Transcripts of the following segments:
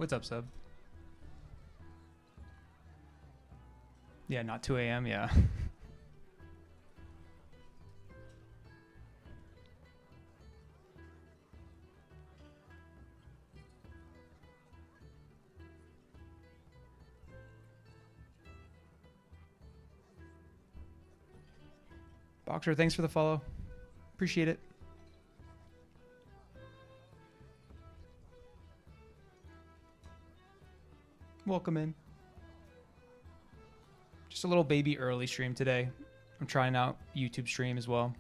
What's up, Sub? Yeah, not 2 a.m. Yeah. Boxer, thanks for the follow. Appreciate it. Welcome in. Just a little baby early stream today. I'm trying out YouTube stream as well.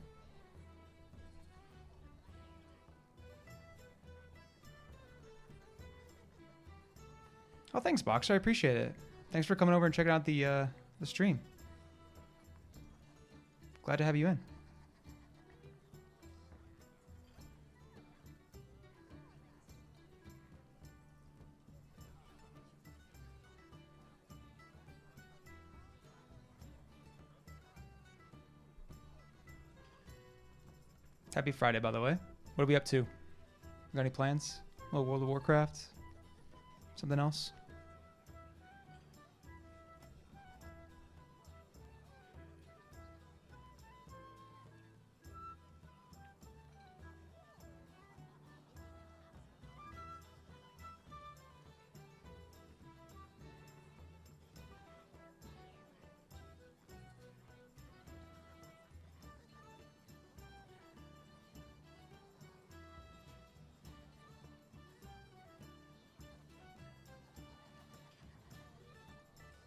Oh, thanks, Boxer. I appreciate it. Thanks for coming over and checking out the stream. Glad to have you in. Happy Friday, by the way. What are we up to? Got any plans? A little World of Warcraft? Something else?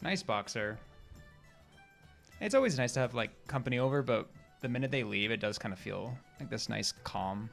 Nice, Boxer. It's always nice to have like company over, but the minute they leave, it does kind of feel like this nice calm.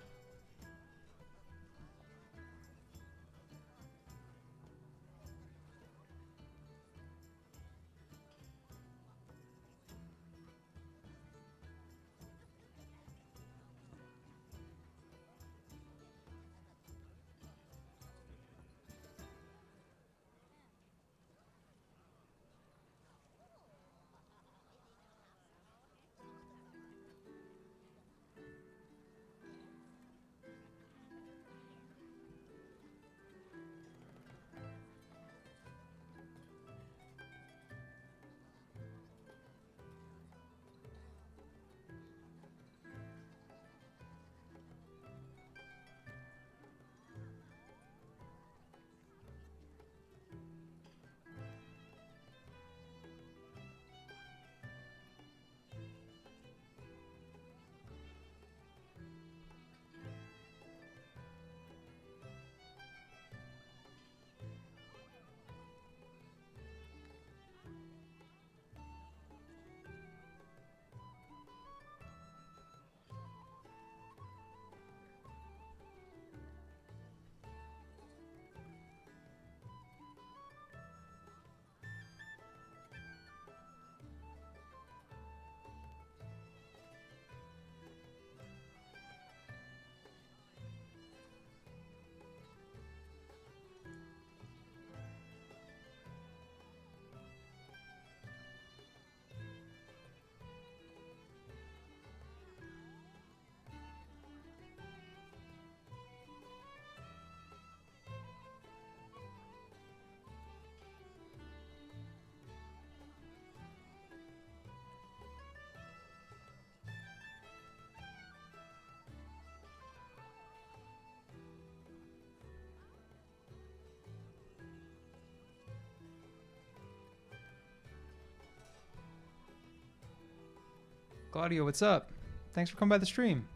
Claudio, what's up? Thanks for coming by the stream.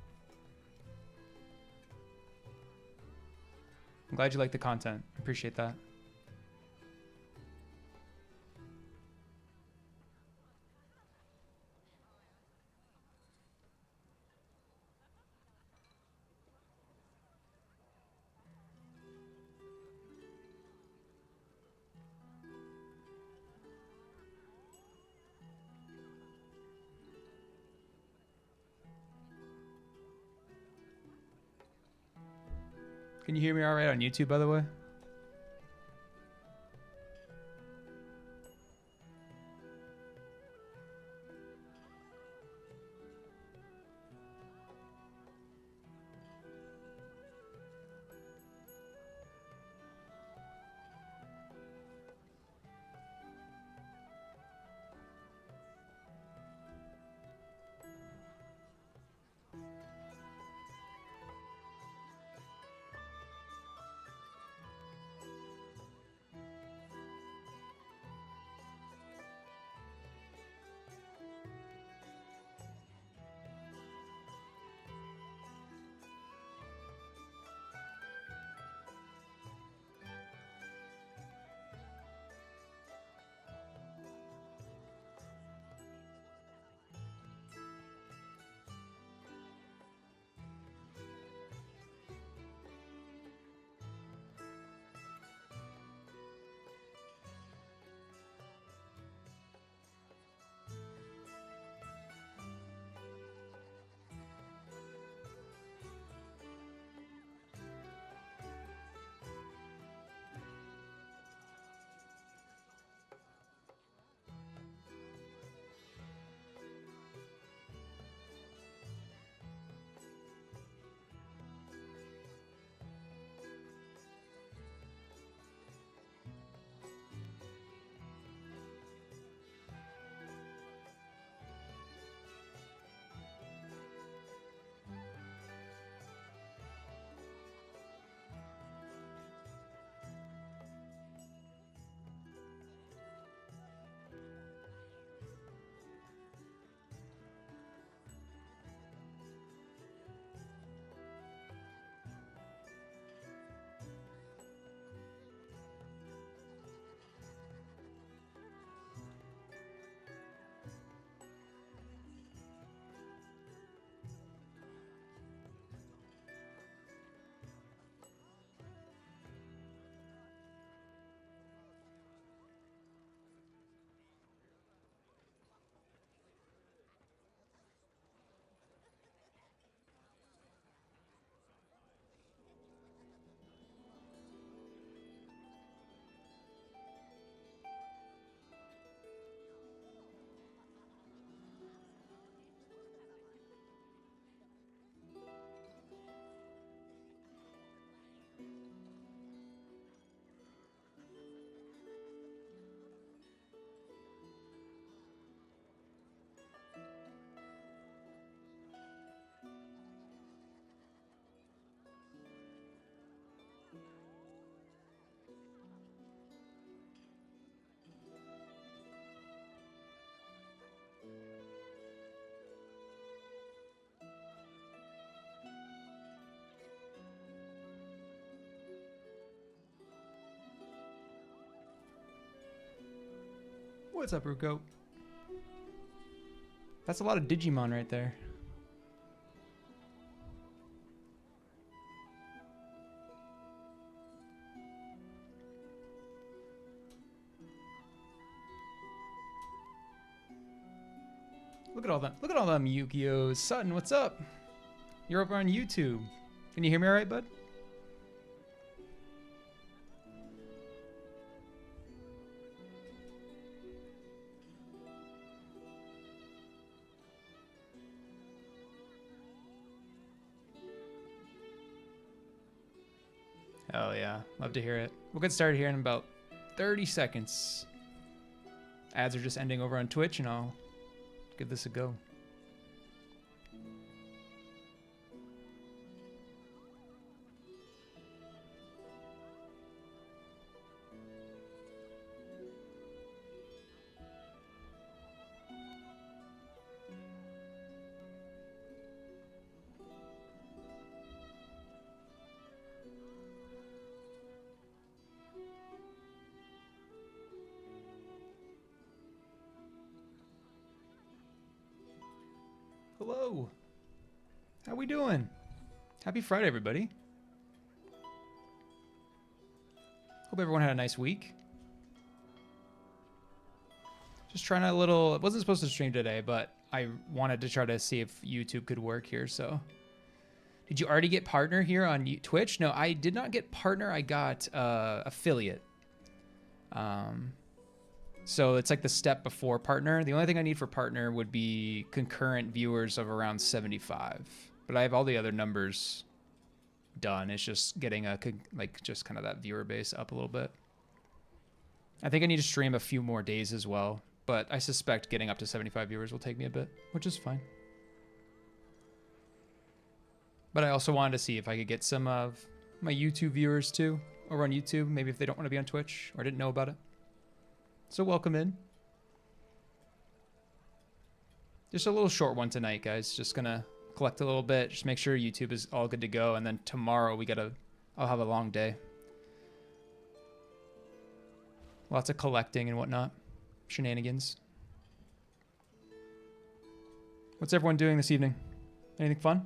I'm glad you like the content. Appreciate that. Can you hear me all right on YouTube, by the way? What's up, Ruko? That's a lot of Digimon right there. Look at all that. Look at all them Yu-Gi-Ohs. Sutton, what's up? You're over on YouTube. Can you hear me all right, bud? Hell yeah. Love to hear it. We'll get started here in about 30 seconds. Ads are just ending over on Twitch, and I'll give this a go. Hello. How we doing? Happy Friday, everybody. Hope everyone had a nice week. Just trying a little... I wasn't supposed to stream today, but I wanted to try to see if YouTube could work here, so... Did you already get partner here on Twitch? No, I did not get partner. I got affiliate. So it's like the step before partner. The only thing I need for partner would be concurrent viewers of around 75. But I have all the other numbers done. It's just getting a, like, just kind of that viewer base up a little bit. I think I need to stream a few more days as well. But I suspect getting up to 75 viewers will take me a bit, which is fine. But I also wanted to see if I could get some of my YouTube viewers too over on YouTube. Maybe if they don't want to be on Twitch or didn't know about it. So welcome in. Just a little short one tonight, guys. Just gonna collect a little bit. Just make sure YouTube is all good to go. And then tomorrow I'll have a long day. Lots of collecting and whatnot. Shenanigans. What's everyone doing this evening? Anything fun?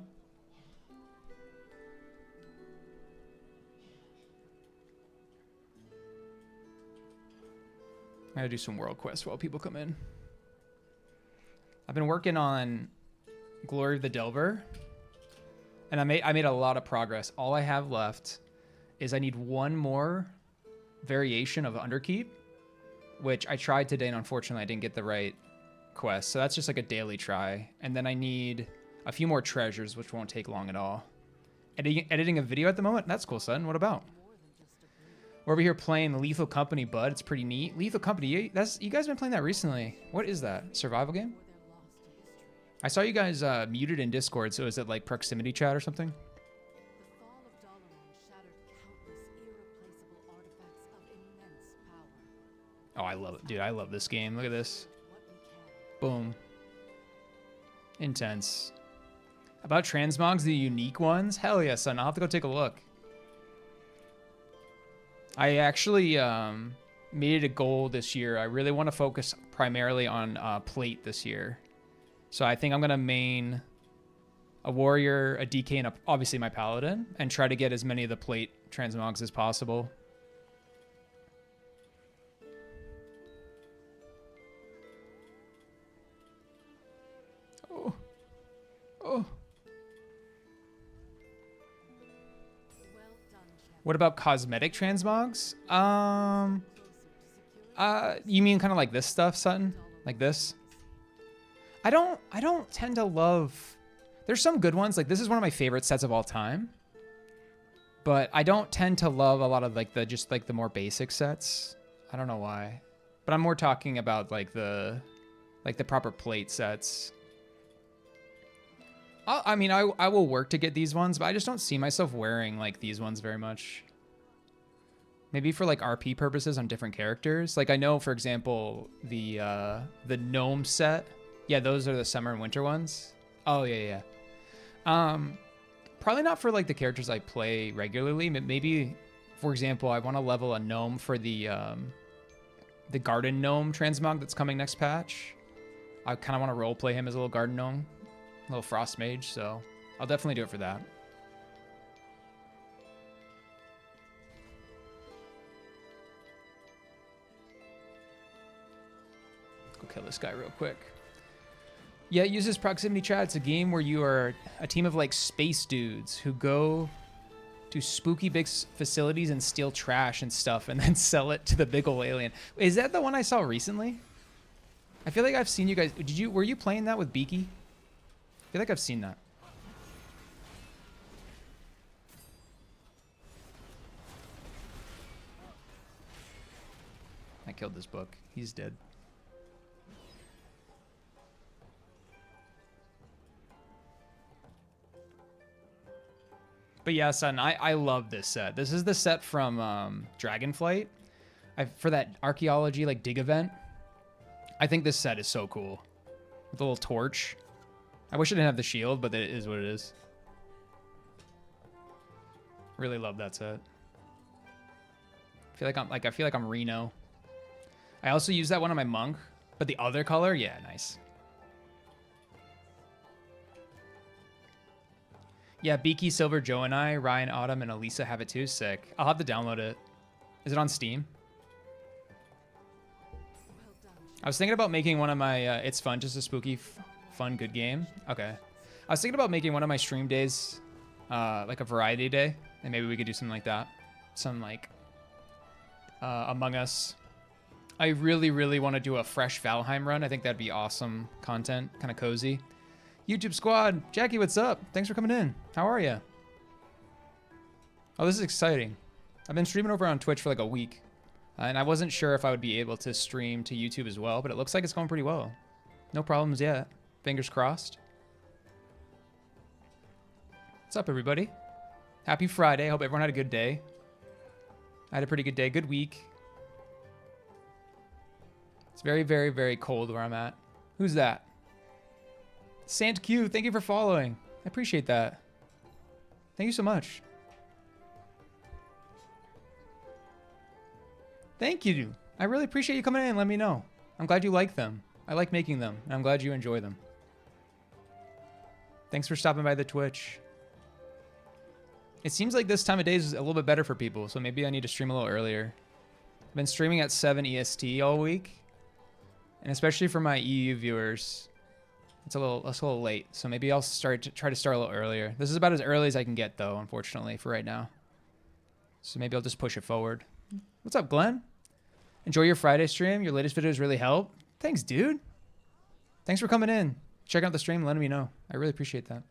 I gotta do some world quests while people come in. I've been working on Glory of the Delver, and I made a lot of progress. All I have left is I need one more variation of Underkeep, which I tried today, and unfortunately I didn't get the right quest. So that's just like a daily try. And then I need a few more treasures, which won't take long at all. Editing a video at the moment? That's cool, son. What about? We're over here playing Lethal Company, bud. It's pretty neat. Lethal Company, you guys been playing that recently. What is that? Survival game? I saw you guys muted in Discord, so is it like proximity chat or something? Oh, I love it. Dude, I love this game. Look at this. Boom. Intense. About transmogs, the unique ones? Hell yeah, son. I'll have to go take a look. I actually made it a goal this year. I really want to focus primarily on plate this year. So I think I'm going to main a warrior, a DK, and obviously my paladin, and try to get as many of the plate transmogs as possible. Oh. Oh. What about cosmetic transmogs? You mean kind of like this stuff, Sutton? Like this? I don't tend to love... There's some good ones. Like, this is one of my favorite sets of all time. But I don't tend to love a lot of, like, the more basic sets. I don't know why. But I'm more talking about, like, the proper plate sets. I mean, I will work to get these ones, but I just don't see myself wearing, like, these ones very much. Maybe for, like, RP purposes on different characters. Like, I know, for example, the gnome set. Yeah, those are the summer and winter ones. Oh, yeah. Probably not for, like, the characters I play regularly. Maybe, for example, I want to level a gnome for the the garden gnome transmog that's coming next patch. I kind of want to roleplay him as a little garden gnome, a little frost mage, so I'll definitely do it for that. Go kill this guy real quick. Yeah, it uses proximity chat. It's a game where you are a team of like space dudes who go to spooky big facilities and steal trash and stuff and then sell it to the big ol' alien. Is that the one I saw recently? I feel like I've seen you guys. Were you playing that with Beaky? I feel like I've seen that. I killed this book. He's dead. But yeah, son, I love this set. This is the set from Dragonflight. For that archaeology like dig event. I think this set is so cool. With a little torch. I wish I didn't have the shield, but it is what it is. Really love that set. I feel like I'm Reno. I also use that one on my monk, but the other color, yeah, nice. Yeah, Beaky, Silver, Joe and I, Ryan, Autumn, and Elisa have it too. Sick. I'll have to download it. Is it on Steam? I was thinking about making one of my, it's fun, just a spooky, fun, good game. Okay. I was thinking about making one of my stream days, like a variety day, and maybe we could do something like that. Some like, Among Us. I really, really want to do a fresh Valheim run. I think that'd be awesome content, kind of cozy. YouTube squad, Jackie, what's up? Thanks for coming in. How are you? Oh, this is exciting. I've been streaming over on Twitch for like a week, and I wasn't sure if I would be able to stream to YouTube as well, but it looks like it's going pretty well. No problems yet. Fingers crossed. What's up, everybody? Happy Friday. Hope everyone had a good day. I had a pretty good day. Good week. It's very, very, very cold where I'm at. Who's that? Sant Q, thank you for following. I appreciate that. Thank you so much. Thank you. I really appreciate you coming in and letting me know. I'm glad you like them. I like making them, and I'm glad you enjoy them. Thanks for stopping by the Twitch. It seems like this time of day is a little bit better for people, so maybe I need to stream a little earlier. I've been streaming at 7 EST all week, and especially for my EU viewers, it's a little late, so maybe I'll try to start a little earlier. This is about as early as I can get, though, unfortunately, for right now. So maybe I'll just push it forward. What's up, Glenn? Enjoy your Friday stream. Your latest videos really help. Thanks, dude. Thanks for coming in. Checking out the stream and letting me know. I really appreciate that.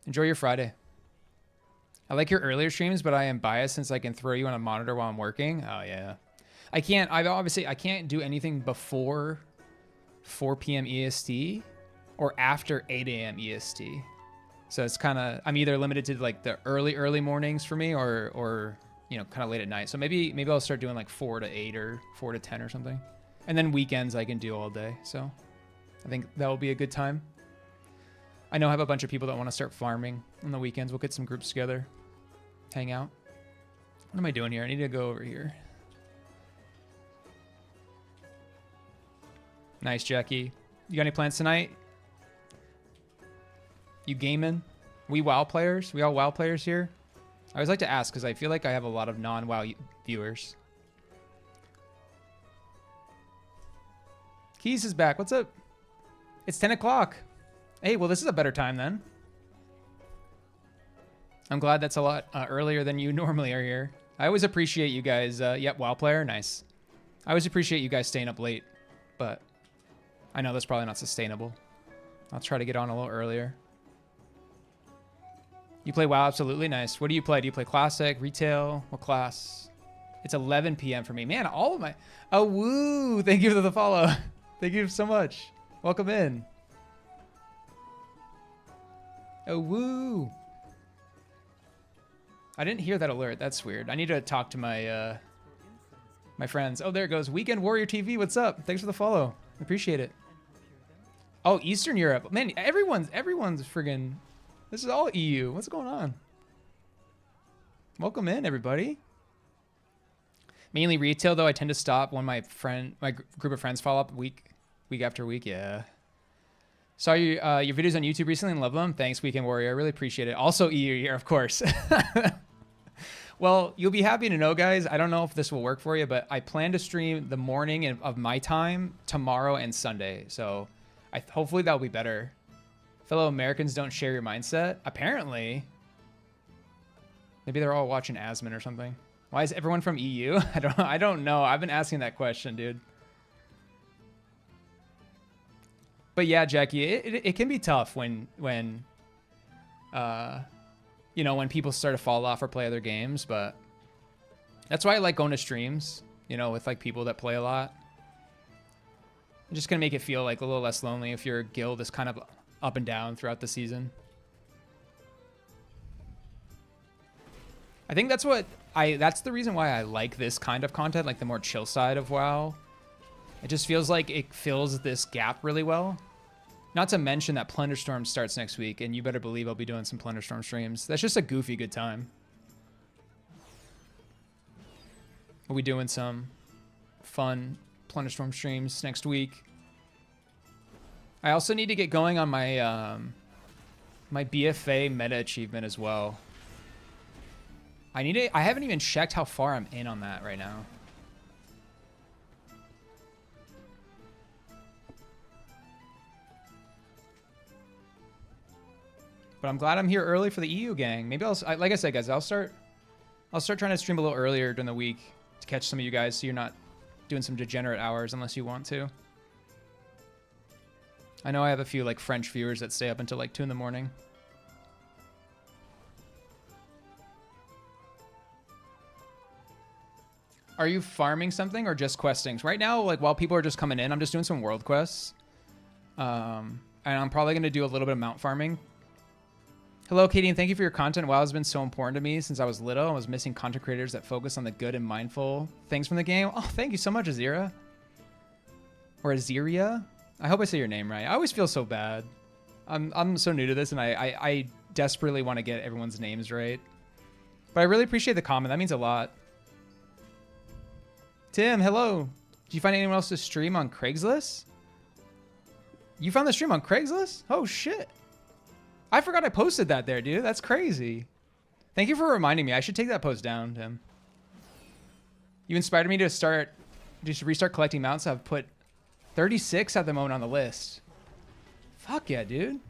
Enjoy your Friday. I like your earlier streams, but I am biased since I can throw you on a monitor while I'm working. Oh, yeah. I can't do anything before 4 p.m. EST or after 8 a.m. EST. So it's kind of, I'm either limited to like the early mornings for me or you know, kind of late at night. So maybe I'll start doing like 4 to 8 or 4 to 10 or something. And then weekends I can do all day. So I think that will be a good time. I know I have a bunch of people that want to start farming on the weekends. We'll get some groups together, hang out. What am I doing here? I need to go over here. Nice, Jackie. You got any plans tonight? You gaming? We WoW players? We all WoW players here? I always like to ask because I feel like I have a lot of non-WoW viewers. Keys is back. What's up? It's 10 o'clock. Hey, well, this is a better time then. I'm glad that's a lot earlier than you normally are here. I always appreciate you guys. Yep, WoW player. Nice. I always appreciate you guys staying up late, but I know that's probably not sustainable. I'll try to get on a little earlier. You play WoW? Absolutely. Nice. What do you play? Do you play Classic, Retail? What class? It's 11 p.m. for me. Man, all of my... Oh, woo! Thank you for the follow. Thank you so much. Welcome in. Oh, woo! I didn't hear that alert. That's weird. I need to talk to my my friends. Oh, there it goes. Weekend Warrior TV. What's up? Thanks for the follow. Appreciate it. Oh, Eastern Europe. Man, everyone's friggin'... This is all EU. What's going on? Welcome in, everybody. Mainly retail though. I tend to stop when my group of friends follow up week after week. Yeah. Saw your videos on YouTube recently and love them. Thanks, Weekend Warrior. I really appreciate it. Also, EU here, of course. Well, you'll be happy to know, guys. I don't know if this will work for you, but I plan to stream the morning of my time tomorrow and Sunday. So hopefully that'll be better. Fellow Americans don't share your mindset. Apparently. Maybe they're all watching Asmon or something. Why is everyone from EU? I don't know. I've been asking that question, dude. But yeah, Jackie, it can be tough when you know, when people start to fall off or play other games, but that's why I like going to streams, you know, with like people that play a lot. I'm just going to make it feel like a little less lonely if your guild is kind of up and down throughout the season. I think that's the reason why I like this kind of content, like the more chill side of WoW. It just feels like it fills this gap really well. Not to mention that Plunderstorm starts next week, and you better believe I'll be doing some Plunderstorm streams. That's just a goofy good time. We'll be doing some fun Plunderstorm streams next week. I also need to get going on my my BFA meta achievement as well. I haven't even checked how far I'm in on that right now. But I'm glad I'm here early for the EU gang. Maybe like I said, guys, I'll start trying to stream a little earlier during the week to catch some of you guys, so you're not doing some degenerate hours unless you want to. I know I have a few like French viewers that stay up until like 2 in the morning. Are you farming something or just questing? Right now, like while people are just coming in, I'm just doing some world quests. And I'm probably going to do a little bit of mount farming. Hello, Katie, and thank you for your content. WoW has been so important to me since I was little. I was missing content creators that focus on the good and mindful things from the game. Oh, thank you so much, Azira. Or Aziria. I hope I say your name right. I always feel so bad. I'm so new to this, and I desperately want to get everyone's names right. But I really appreciate the comment. That means a lot. Tim, hello. Did you find anyone else to stream on Craigslist? You found the stream on Craigslist? Oh, shit. I forgot I posted that there, dude. That's crazy. Thank you for reminding me. I should take that post down, Tim. You inspired me to restart collecting mounts. I've put 36 at the moment on the list. Fuck yeah, dude.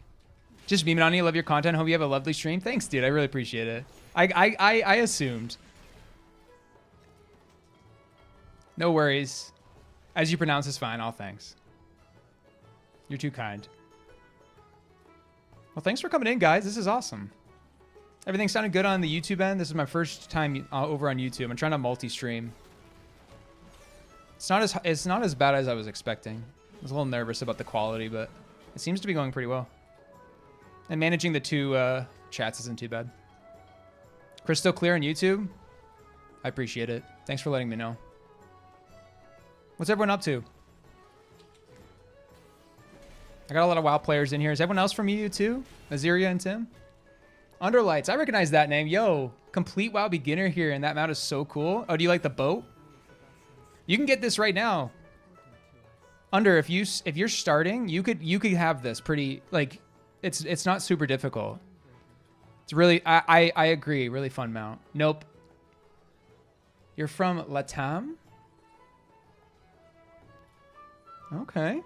Just beaming on you. Love your content. Hope you have a lovely stream. Thanks, dude. I really appreciate it. I assumed. No worries. As you pronounce is fine. All thanks. You're too kind. Well, thanks for coming in, guys. This is awesome. Everything sounded good on the YouTube end. This is my first time over on YouTube. I'm trying to multi-stream. It's not as bad as I was expecting. I was a little nervous about the quality, but it seems to be going pretty well. And managing the two chats isn't too bad. Crystal clear on YouTube? I appreciate it. Thanks for letting me know. What's everyone up to? I got a lot of WoW players in here. Is everyone else from EU too? Aziria and Tim? Underlights. I recognize that name. Yo, complete WoW beginner here, and that mount is so cool. Oh, do you like the boat? You can get this right now. Under, if you're starting, you could have this pretty, like, it's not super difficult. It's really, I agree, really fun mount. Nope. You're from Latam? Okay.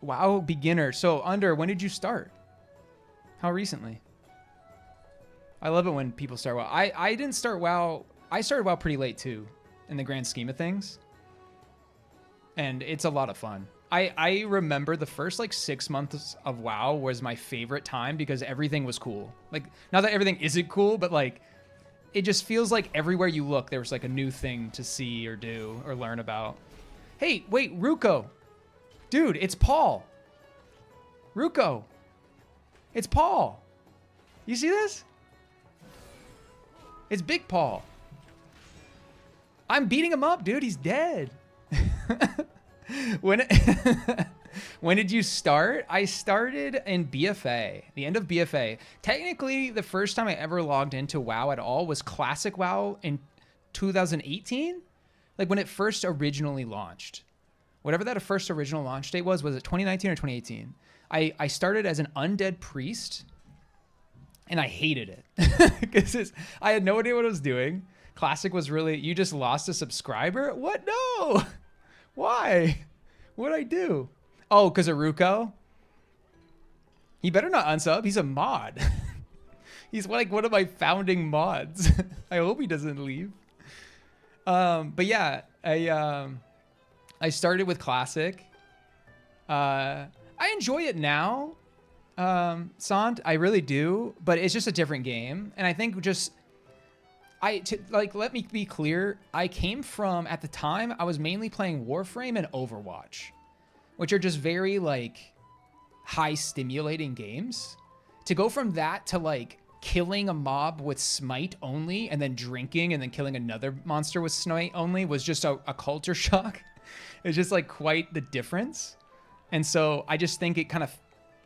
WoW beginner. So Under, when did you start? How recently? I love it when people start WoW. I didn't start WoW. I started WoW pretty late too, in the grand scheme of things. And it's a lot of fun. I remember the first like 6 months of WoW was my favorite time because everything was cool. Like, not that everything isn't cool, but like, it just feels like everywhere you look, there was like a new thing to see or do or learn about. Hey, wait, Ruko. Dude, it's Paul. Ruko. It's Paul. You see this? It's Big Paul. I'm beating him up, dude. He's dead. when When did you start? I started in BFA, the end of BFA. Technically, the first time I ever logged into WoW at all was Classic WoW in 2018. Like when it first originally launched. Whatever that first original launch date was it 2019 or 2018? I started as an undead priest, and I hated it because I had no idea what I was doing. Classic was really, you just lost a subscriber? What? No. Why? What'd I do? Oh, because of Ruko? He better not unsub. He's a mod. He's like one of my founding mods. I hope he doesn't leave. But yeah, I started with Classic. I enjoy it now, Sant. I really do, but it's just a different game. And I think just, let me be clear. I came from, at the time, I was mainly playing Warframe and Overwatch, which are just very like high stimulating games. To go from that to like killing a mob with smite only and then drinking and then killing another monster with smite only was just a culture shock. It's just like quite the difference. And so I just think it kind of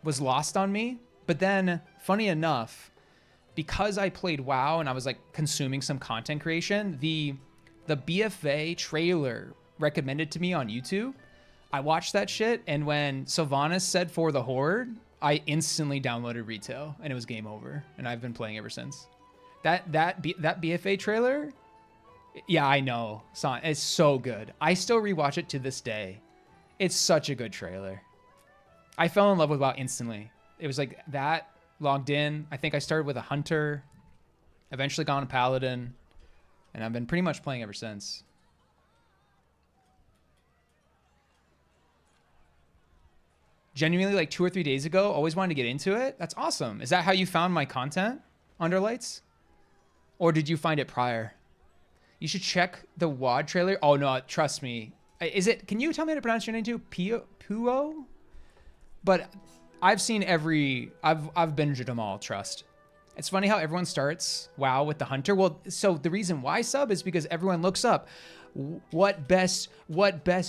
was lost on me. But then, funny enough, because I played WoW and I was like consuming some content creation, the BFA trailer recommended to me on YouTube, I watched that shit, and when Sylvanas said For the Horde, I instantly downloaded retail, and it was game over, and I've been playing ever since. That BFA trailer, yeah, I know, son, it's so good. I still rewatch it to this day. It's such a good trailer. I fell in love with WoW instantly. It was like that, logged in. I think I started with a hunter, eventually got on a paladin, and I've been pretty much playing ever since. Genuinely, like 2 or 3 days ago, always wanted to get into it. That's awesome. Is that how you found my content, Underlights? Or did you find it prior? You should check the WoD trailer. Oh no, trust me. Is it, can you tell me how to pronounce your name too? Puo? But I've seen I've binged them all, trust. It's funny how everyone starts WoW with the hunter. Well, so the reason why sub is because everyone looks up what best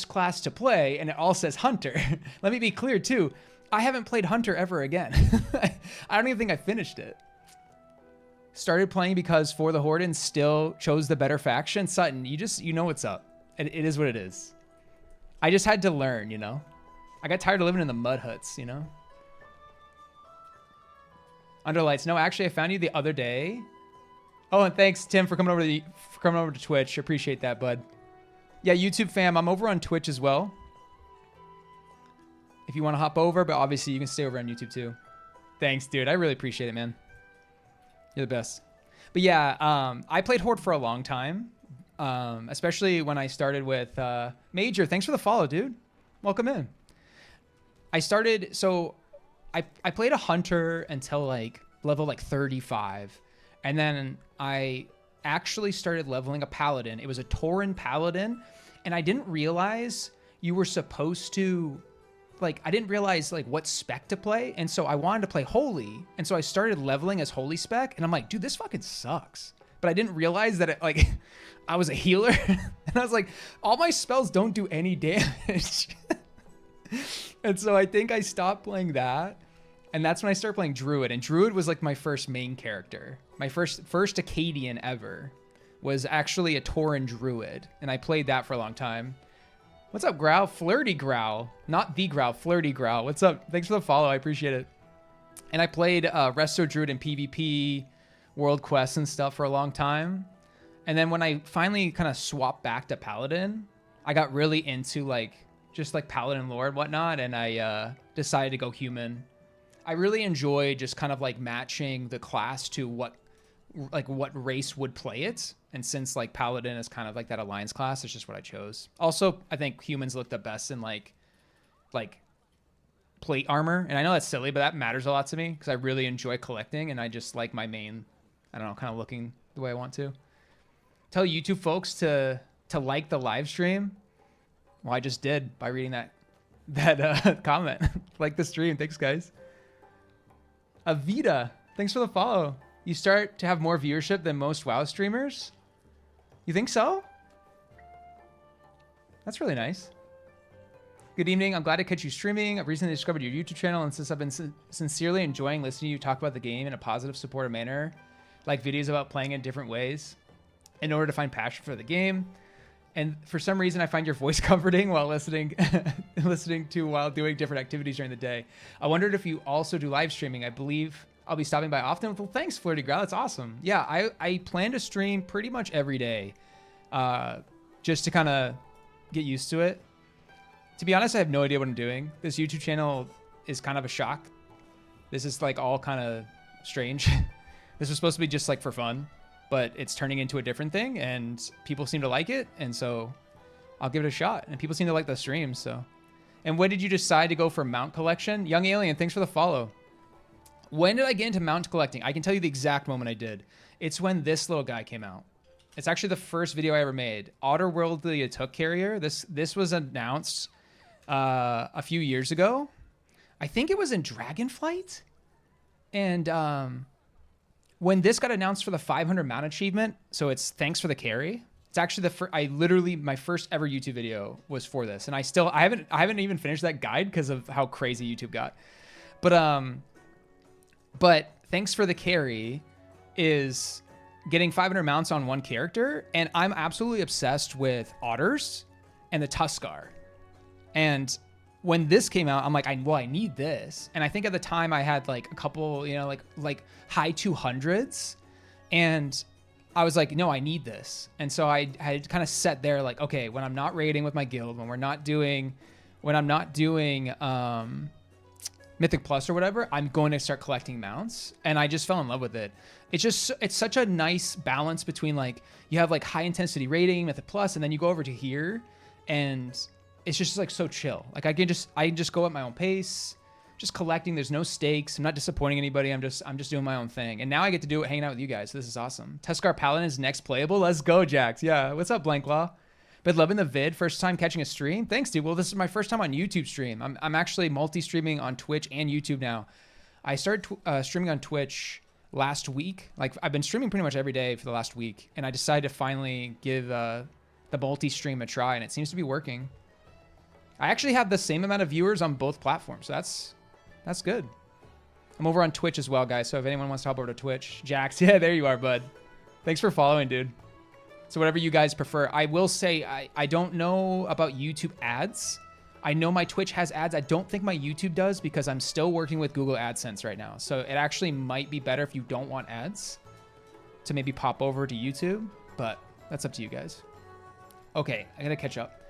class to play, and it all says hunter. Let me be clear too. I haven't played hunter ever again. I don't even think I finished it. Started playing because For the Horde and still chose the better faction. Sutton, you know what's up. It is what it is. I just had to learn, you know? I got tired of living in the mud huts, you know? Underlights. No, actually, I found you the other day. Oh, and thanks, Tim, for coming over to Twitch. Appreciate that, bud. Yeah, YouTube fam, I'm over on Twitch as well. If you want to hop over, but obviously you can stay over on YouTube too. Thanks, dude. I really appreciate it, man. You're the best. But yeah, I played Horde for a long time, especially when I started with Major. Thanks for the follow, dude. Welcome in. I started, so I played a hunter until like level like 35. And then I actually started leveling a paladin. It was a Tauren paladin. And I didn't realize you were supposed to, like, I didn't realize like what spec to play. And so I wanted to play holy. And so I started leveling as holy spec. And I'm like, dude, this fucking sucks. But I didn't realize that it, like, I was a healer. And I was like, all my spells don't do any damage. And so I think I stopped playing that. And that's when I started playing Druid. And Druid was like my first main character. My first Acadian ever was actually a Tauren Druid. And I played that for a long time. What's up, Growl? Flirty Growl. Not the Growl, Flirty Growl. What's up? Thanks for the follow. I appreciate it. And I played Resto Druid in PvP, World Quests and stuff for a long time. And then when I finally kind of swapped back to Paladin, I got really into like just like Paladin lore and whatnot. And I decided to go human. I really enjoy just kind of like matching the class to what race would play it. And since like Paladin is kind of like that alliance class, it's just what I chose. Also, I think humans look the best in like plate armor. And I know that's silly, but that matters a lot to me because I really enjoy collecting and I just like my main, I don't know, kind of looking the way I want to. Tell YouTube folks to like the live stream. Well, I just did by reading that comment. Like the stream. Thanks, guys. Avita, thanks for the follow. You start to have more viewership than most WoW streamers? You think so? That's really nice. Good evening. I'm glad to catch you streaming. I've recently discovered your YouTube channel, and since I've been sincerely enjoying listening to you talk about the game in a positive, supportive manner, like videos about playing in different ways, in order to find passion for the game. And for some reason, I find your voice comforting while listening while doing different activities during the day. I wondered if you also do live streaming. I believe I'll be stopping by often. Well, thanks, Flirty Growl. That's awesome. Yeah, I plan to stream pretty much every day, just to kind of get used to it. To be honest, I have no idea what I'm doing. This YouTube channel is kind of a shock. This is like all kind of strange. This was supposed to be just like for fun, but it's turning into a different thing, and people seem to like it, and so I'll give it a shot. And people seem to like the streams, so. And when did you decide to go for mount collection? Young Alien, thanks for the follow. When did I get into mount collecting? I can tell you the exact moment I did. It's when this little guy came out. It's actually the first video I ever made. Otterworldly Took Carrier. This was announced a few years ago. I think it was in Dragonflight. And when this got announced for the 500 mount achievement, so it's thanks for the carry. It's actually my first ever YouTube video was for this, and I haven't even finished that guide because of how crazy YouTube got. But thanks for the carry is getting 500 mounts on one character, and I'm absolutely obsessed with otters and the Tuskar. And when this came out, I'm like, I need this. And I think at the time I had like a couple, like high 200s, and I was like, no, I need this. And so I had kind of set there like, okay, when I'm not raiding with my guild, when I'm not doing Mythic Plus or whatever, I'm going to start collecting mounts. And I just fell in love with it. It's such a nice balance between like, you have like high intensity raiding, Mythic Plus, and then you go over to here, and it's just like so chill. Like I can just go at my own pace, just collecting. There's no stakes. I'm not disappointing anybody. I'm just doing my own thing. And now I get to do it hanging out with you guys. So this is awesome. Tuskar Paladin is next playable. Let's go, Jax. Yeah. What's up, Blanklaw? Been loving the vid. First time catching a stream. Thanks, dude. Well, this is my first time on YouTube stream. I'm actually multi-streaming on Twitch and YouTube now. I started streaming on Twitch last week. Like I've been streaming pretty much every day for the last week, and I decided to finally give the multi-stream a try, and it seems to be working. I actually have the same amount of viewers on both platforms, so that's good. I'm over on Twitch as well, guys, so if anyone wants to hop over to Twitch. Jax, yeah, there you are, bud. Thanks for following, dude. So whatever you guys prefer. I will say I don't know about YouTube ads. I know my Twitch has ads. I don't think my YouTube does because I'm still working with Google AdSense right now. So it actually might be better if you don't want ads to maybe pop over to YouTube, but that's up to you guys. Okay, I gotta catch up.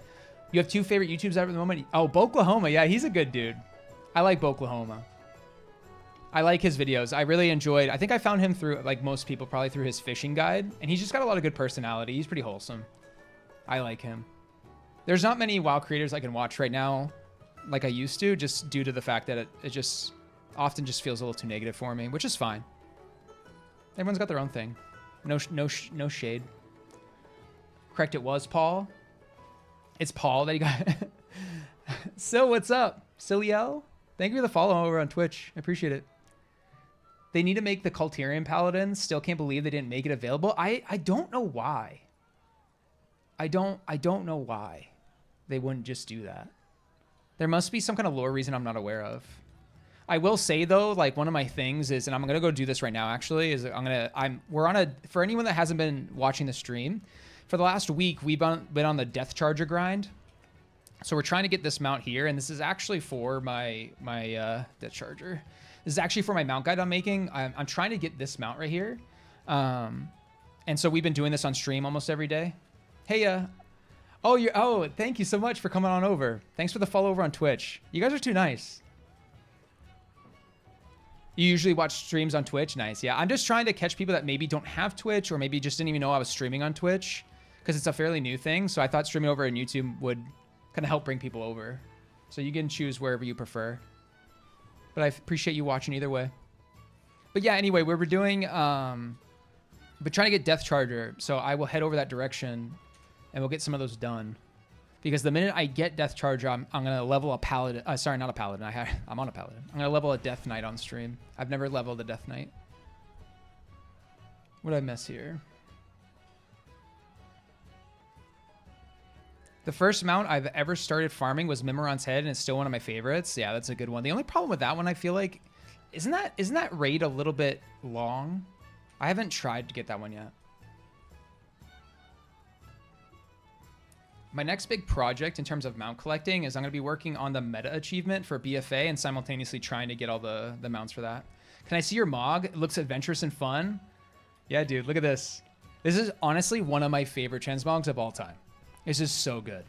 You have two favorite YouTubers at the moment? Oh, Boklahoma. Yeah, he's a good dude. I like Boklahoma. I like his videos. I really enjoyed. I think I found him through, like most people, probably through his fishing guide. And he's just got a lot of good personality. He's pretty wholesome. I like him. There's not many WoW creators I can watch right now like I used to, just due to the fact that it just often just feels a little too negative for me, which is fine. Everyone's got their own thing. No shade. Correct, it was Paul. It's Paul that you got. So what's up? Ciliel? Thank you for the follow over on Twitch. I appreciate it. They need to make the Culturian Paladins. Still can't believe they didn't make it available. I don't know why. I don't know why they wouldn't just do that. There must be some kind of lore reason I'm not aware of. I will say though, like one of my things is, and I'm gonna go do this right now actually, is for anyone that hasn't been watching the stream, for the last week, we've been on the Death Charger grind. So we're trying to get this mount here, and this is actually for my Death Charger. This is actually for my mount guide I'm making. I'm trying to get this mount right here. And so we've been doing this on stream almost every day. Hey, thank you so much for coming on over. Thanks for the follow over on Twitch. You guys are too nice. You usually watch streams on Twitch? Nice, yeah. I'm just trying to catch people that maybe don't have Twitch or maybe just didn't even know I was streaming on Twitch because it's a fairly new thing. So I thought streaming over on YouTube would kind of help bring people over. So you can choose wherever you prefer. But I appreciate you watching either way. But yeah, anyway, we're doing, but trying to get Death Charger. So I will head over that direction and we'll get some of those done. Because the minute I get Death Charger, I'm going to level a Paladin. Sorry, not a Paladin. I'm on a Paladin. I'm going to level a Death Knight on stream. I've never leveled a Death Knight. What did I miss here? The first mount I've ever started farming was Mimiron's Head, and it's still one of my favorites. Yeah, that's a good one. The only problem with that one, I feel like, isn't that raid a little bit long? I haven't tried to get that one yet. My next big project in terms of mount collecting is I'm going to be working on the meta achievement for BFA and simultaneously trying to get all the mounts for that. Can I see your Mog? It looks adventurous and fun. Yeah, dude, look at this. This is honestly one of my favorite transmogs of all time. This is so good.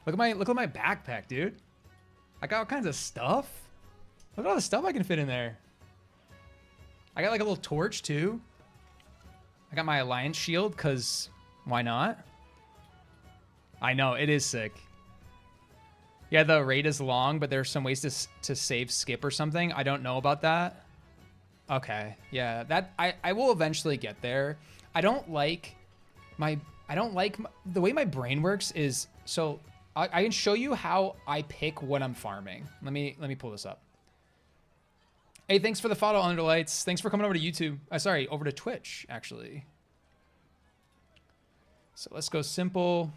Look at my backpack, dude. I got all kinds of stuff. Look at all the stuff I can fit in there. I got like a little torch too. I got my Alliance shield because why not? I know, it is sick. Yeah, the raid is long, but there's some ways to save skip or something. I don't know about that. Okay, yeah, that I will eventually get there. I don't like the way my brain works is, so I can show you how I pick what I'm farming. Let me pull this up. Hey, thanks for the follow, Underlights. Thanks for coming over to YouTube. Sorry, over to Twitch, actually. So let's go simple.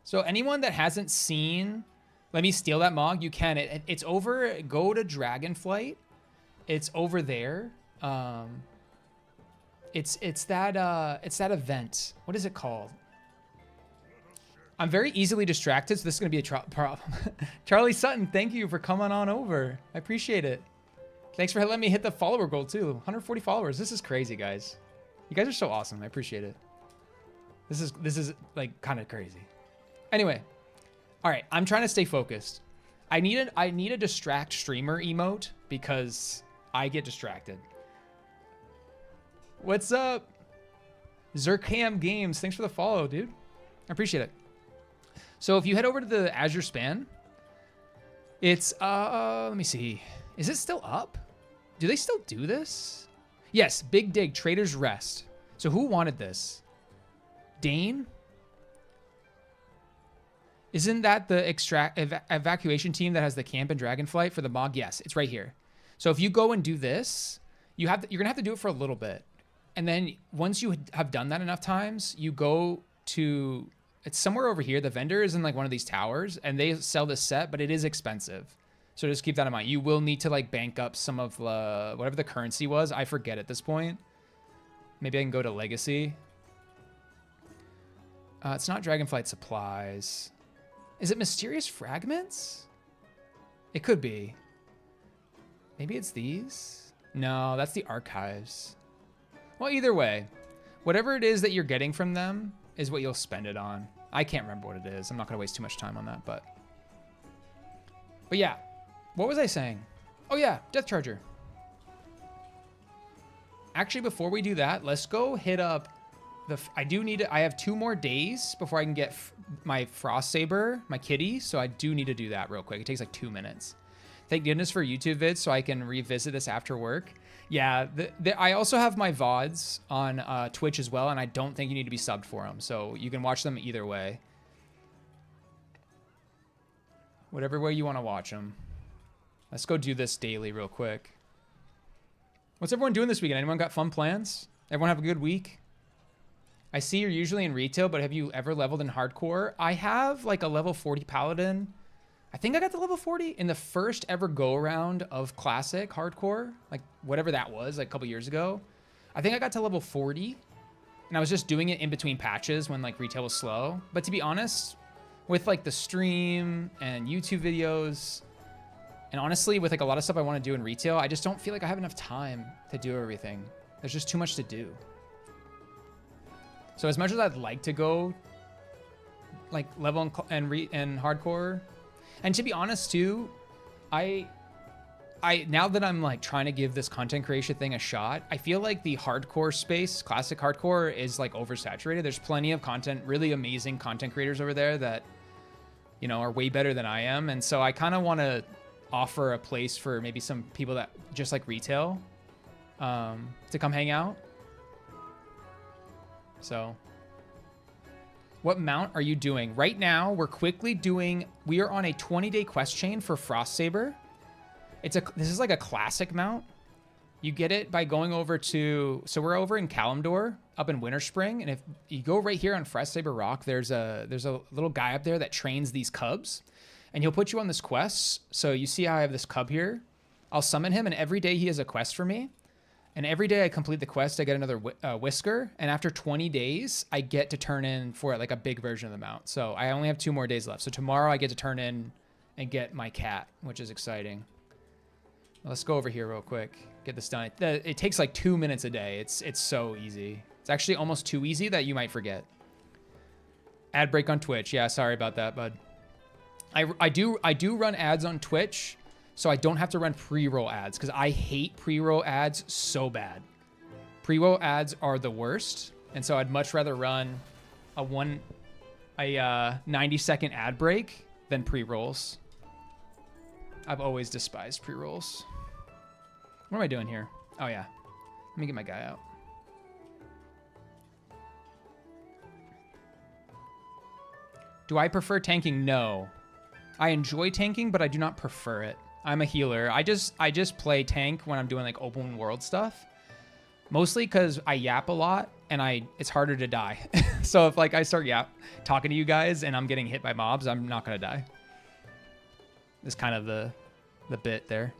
So anyone that hasn't seen, let me steal that Mog. You can. It's over. Go to Dragonflight. It's over there. It's that event. What is it called? I'm very easily distracted, so this is gonna be a problem. Charlie Sutton, thank you for coming on over. I appreciate it. Thanks for letting me hit the follower goal too. 140 followers. This is crazy, guys. You guys are so awesome. I appreciate it. This is like kind of crazy. Anyway, all right. I'm trying to stay focused. I need a distract streamer emote because I get distracted. What's up? Zercam Games. Thanks for the follow, dude. I appreciate it. So if you head over to the Azure Span, it's, let me see. Is it still up? Do they still do this? Yes, Big Dig, Trader's Rest. So who wanted this? Dane? Isn't that the evacuation team that has the camp and Dragonflight for the Mog? Yes, it's right here. So if you go and do this, you're gonna have to do it for a little bit. And then once you have done that enough times, you go to, it's somewhere over here. The vendor is in like one of these towers and they sell this set, but it is expensive. So just keep that in mind. You will need to like bank up some of the, whatever the currency was. I forget at this point. Maybe I can go to Legacy. It's not Dragonflight Supplies. Is it Mysterious Fragments? It could be. Maybe it's these? No, that's the Archives. Well, either way, whatever it is that you're getting from them is what you'll spend it on. I can't remember what it is. I'm not going to waste too much time on that, but yeah. What was I saying? Oh yeah, Death Charger. Actually, before we do that, let's go hit up the, I have 2 more days before I can get my Frost Saber, my kitty. So I do need to do that real quick. It takes like 2 minutes. Thank goodness for YouTube vids so I can revisit this after work. Yeah, I also have my VODs on Twitch as well, and I don't think you need to be subbed for them. So you can watch them either way. Whatever way you want to watch them. Let's go do this daily real quick. What's everyone doing this weekend? Anyone got fun plans? Everyone have a good week? I see you're usually in retail, but have you ever leveled in hardcore? I have like a level 40 paladin. I think I got to level 40 in the first ever go around of classic hardcore, like whatever that was, like a couple years ago. I think I got to level 40 and I was just doing it in between patches when like retail was slow. But to be honest, with like the stream and YouTube videos, and honestly, with like a lot of stuff I want to do in retail, I just don't feel like I have enough time to do everything. There's just too much to do. So as much as I'd like to go like level and hardcore, and to be honest too, I now that I'm like trying to give this content creation thing a shot, I feel like the hardcore space, classic hardcore, is like oversaturated. There's plenty of content, really amazing content creators over there that, you know, are way better than I am. And so I kind of want to offer a place for maybe some people that just like retail to come hang out. So what mount are you doing? Right now, we're quickly doing, we are on a 20-day quest chain for Frost Saber. This is like a classic mount. You get it by going over to, so we're over in Kalimdor, up in Winter Spring, and if you go right here on Fresh Saber Rock, there's a little guy up there that trains these cubs, and he'll put you on this quest. So you see how I have this cub here? I'll summon him, and every day he has a quest for me. And every day I complete the quest, I get another whisker, and after 20 days, I get to turn in for like a big version of the mount. So I only have 2 more days left. So tomorrow I get to turn in and get my cat, which is exciting. Let's go over here real quick. Get this done. It takes like 2 minutes a day. It's so easy. It's actually almost too easy that you might forget. Ad break on Twitch. Yeah, sorry about that, bud. I do run ads on Twitch, so I don't have to run pre-roll ads because I hate pre-roll ads so bad. Pre-roll ads are the worst, and so I'd much rather run a 90-second ad break than pre-rolls. I've always despised pre-rolls. What am I doing here? Oh, yeah. Let me get my guy out. Do I prefer tanking? No. I enjoy tanking, but I do not prefer it. I'm a healer. I just play tank when I'm doing like open world stuff. Mostly because I yap a lot and it's harder to die. So if like I start talking to you guys and I'm getting hit by mobs, I'm not going to die. It's kind of the bit there.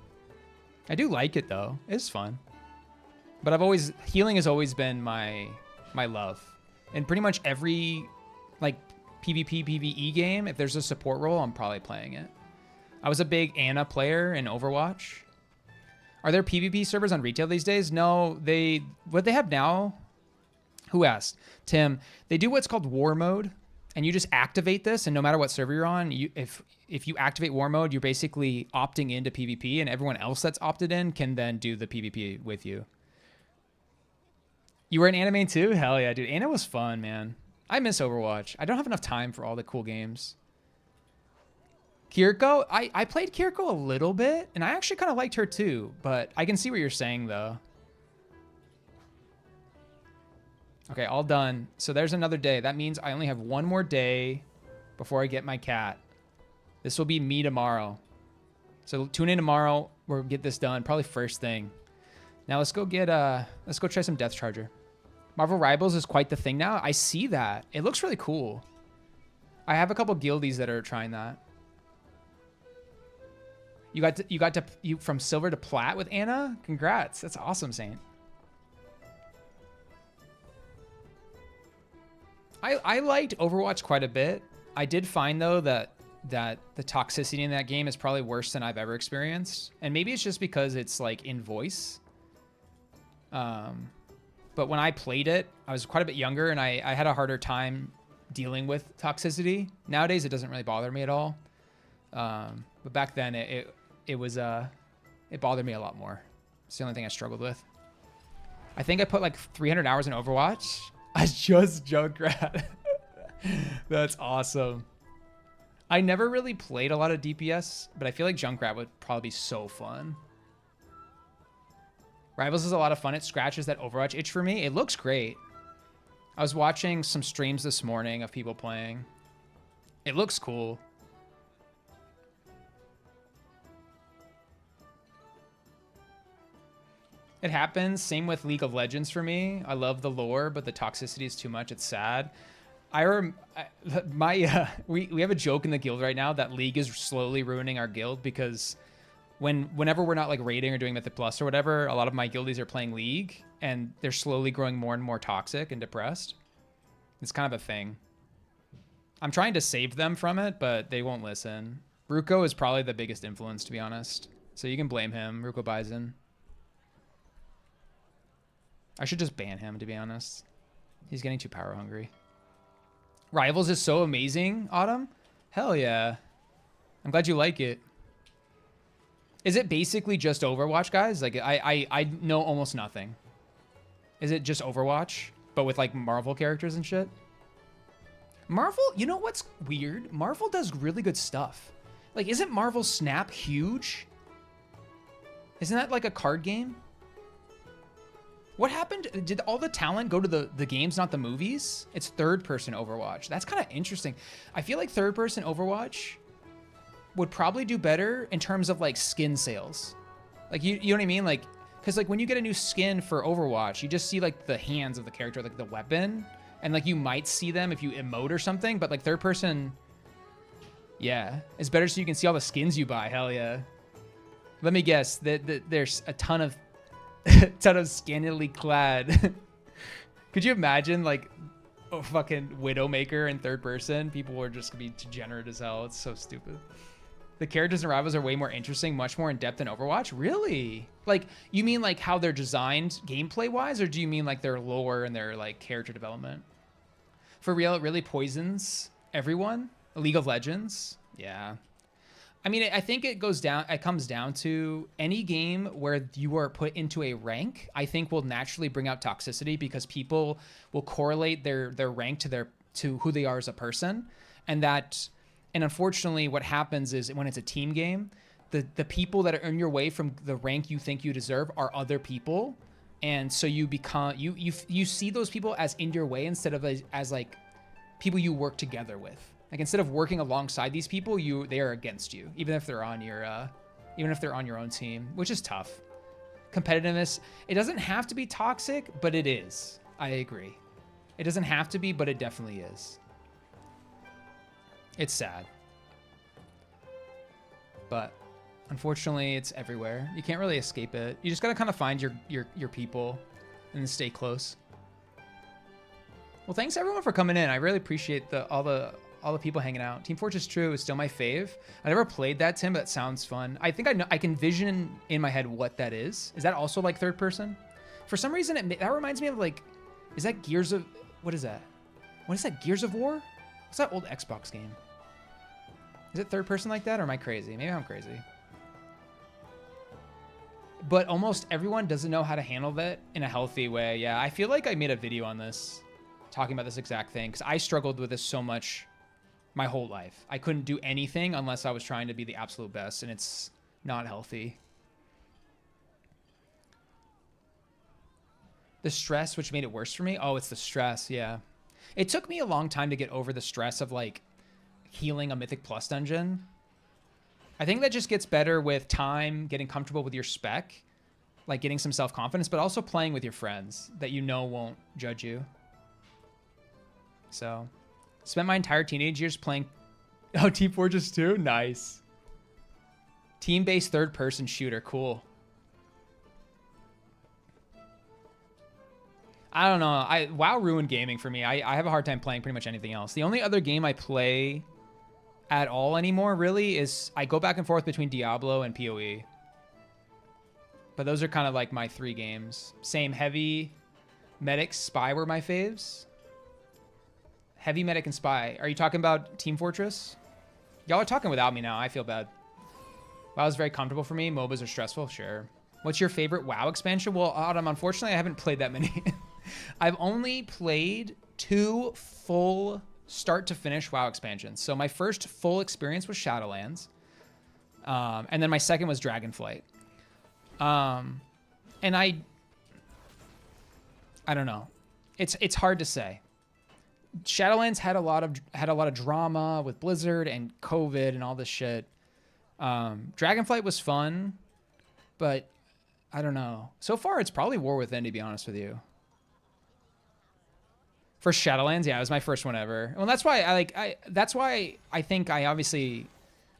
I do like it though. It's fun. But healing has always been my love. In pretty much every like PvP, PvE game, if there's a support role, I'm probably playing it. I was a big Ana player in Overwatch. Are there PvP servers on retail these days? No, what they have now, who asked? Tim, they do what's called war mode, and you just activate this, and no matter what server you're on, if you activate war mode, you're basically opting into PvP, and everyone else that's opted in can then do the PvP with you. You were in anime too? Hell yeah, dude. Ana was fun, man. I miss Overwatch. I don't have enough time for all the cool games. Kiriko? I played Kiriko a little bit, and I actually kind of liked her too, but I can see what you're saying, though. Okay, all done. So there's another day. That means I only have 1 more day before I get my cat. This will be me tomorrow. So tune in tomorrow. We'll get this done, probably first thing. Now let's go try some Death Charger. Marvel Rivals is quite the thing now. I see that. It looks really cool. I have a couple guildies that are trying that. You got to from silver to plat with Ana? Congrats. That's awesome, Saint. I liked Overwatch quite a bit. I did find though that the toxicity in that game is probably worse than I've ever experienced. And maybe it's just because it's like in voice. But when I played it, I was quite a bit younger and I had a harder time dealing with toxicity. Nowadays, it doesn't really bother me at all. But back then, it bothered me a lot more. It's the only thing I struggled with. I think I put like 300 hours in Overwatch. I just Junkrat. That's awesome. I never really played a lot of DPS, but I feel like Junkrat would probably be so fun. Rivals is a lot of fun. It scratches that Overwatch itch for me. It looks great. I was watching some streams this morning of people playing. It looks cool. It happens. Same with League of Legends for me. I love the lore, but the toxicity is too much. It's sad. We have a joke in the guild right now that League is slowly ruining our guild because whenever we're not like raiding or doing Mythic Plus or whatever, a lot of my guildies are playing League and they're slowly growing more and more toxic and depressed. It's kind of a thing. I'm trying to save them from it, but they won't listen. Ruko is probably the biggest influence, to be honest. So you can blame him, Ruko Bison. I should just ban him, to be honest. He's getting too power hungry. Rivals is so amazing, Autumn. Hell yeah. I'm glad you like it. Is it basically just Overwatch, guys? Like, I know almost nothing. Is it just Overwatch, but with, like, Marvel characters and shit? Marvel, you know what's weird? Marvel does really good stuff. Like, isn't Marvel Snap huge? Isn't that, like, a card game? What happened? Did all the talent go to the games, not the movies? It's third-person Overwatch. That's kind of interesting. I feel like third-person Overwatch would probably do better in terms of like skin sales. Like you know what I mean? Like Because like when you get a new skin for Overwatch, you just see like the hands of the character, like the weapon, and like you might see them if you emote or something, but like third person, yeah, it's better so you can see all the skins you buy. Hell yeah. Let me guess that there's a ton of skinnily clad. Could you imagine like a fucking Widowmaker in third person? People are just gonna be degenerate as hell. It's so stupid. The characters and rivals are way more interesting, much more in depth than Overwatch. Really? Like, you mean like how they're designed gameplay wise, or do you mean like their lore and their like character development? For real, it really poisons everyone. League of Legends, yeah. I mean, I think it comes down to any game where you are put into a rank, I think will naturally bring out toxicity because people will correlate their rank to who they are as a person. And unfortunately what happens is when it's a team game, the people that are in your way from the rank you think you deserve are other people. And so you become, you see those people as in your way instead of as like people you work together with. Like instead of working alongside these people, they are against you, even if they're on your own team, which is tough. Competitiveness, it doesn't have to be toxic, but it is. I agree. It doesn't have to be, but it definitely is. It's sad. But unfortunately, it's everywhere. You can't really escape it. You just gotta kind of find your people and stay close. Well, thanks everyone for coming in. I really appreciate all the people hanging out. Team Fortress True is still my fave. I never played that, Tim, but that sounds fun. I think I can vision in my head what that is. Is that also like third person? For some reason, that reminds me of like, is that Gears of, what is that? What is that, Gears of War? What's that old Xbox game? Is it third person like that, or am I crazy? Maybe I'm crazy. But almost everyone doesn't know how to handle that in a healthy way. Yeah, I feel like I made a video on this, talking about this exact thing, because I struggled with this so much my whole life. I couldn't do anything unless I was trying to be the absolute best, and it's not healthy. The stress, which made it worse for me? Oh, it's the stress, yeah. It took me a long time to get over the stress of like healing a Mythic Plus dungeon. I think that just gets better with time, getting comfortable with your spec, like getting some self-confidence, but also playing with your friends that you know won't judge you. So, spent my entire teenage years playing... Oh, Team Fortress 2? Nice. Team-based third-person shooter. Cool. I don't know. WoW ruined gaming for me. I have a hard time playing pretty much anything else. The only other game I play at all anymore, really, is I go back and forth between Diablo and PoE. But those are kind of like my 3 games. Same, Heavy, Medic, Spy were my faves. Heavy, Medic, and Spy. Are you talking about Team Fortress? Y'all are talking without me now. I feel bad. WoW is very comfortable for me. MOBAs are stressful. Sure. What's your favorite WoW expansion? Well, Autumn, unfortunately, I haven't played that many. I've only played 2 full start-to-finish WoW expansions. So my first full experience was Shadowlands. And then my second was Dragonflight. And I don't know. It's hard to say. Shadowlands had a lot of drama with Blizzard and COVID and all this shit. Dragonflight was fun, but I don't know. So far, it's probably War Within, to be honest with you. For Shadowlands, yeah, it was my first one ever. Well, that's why I think I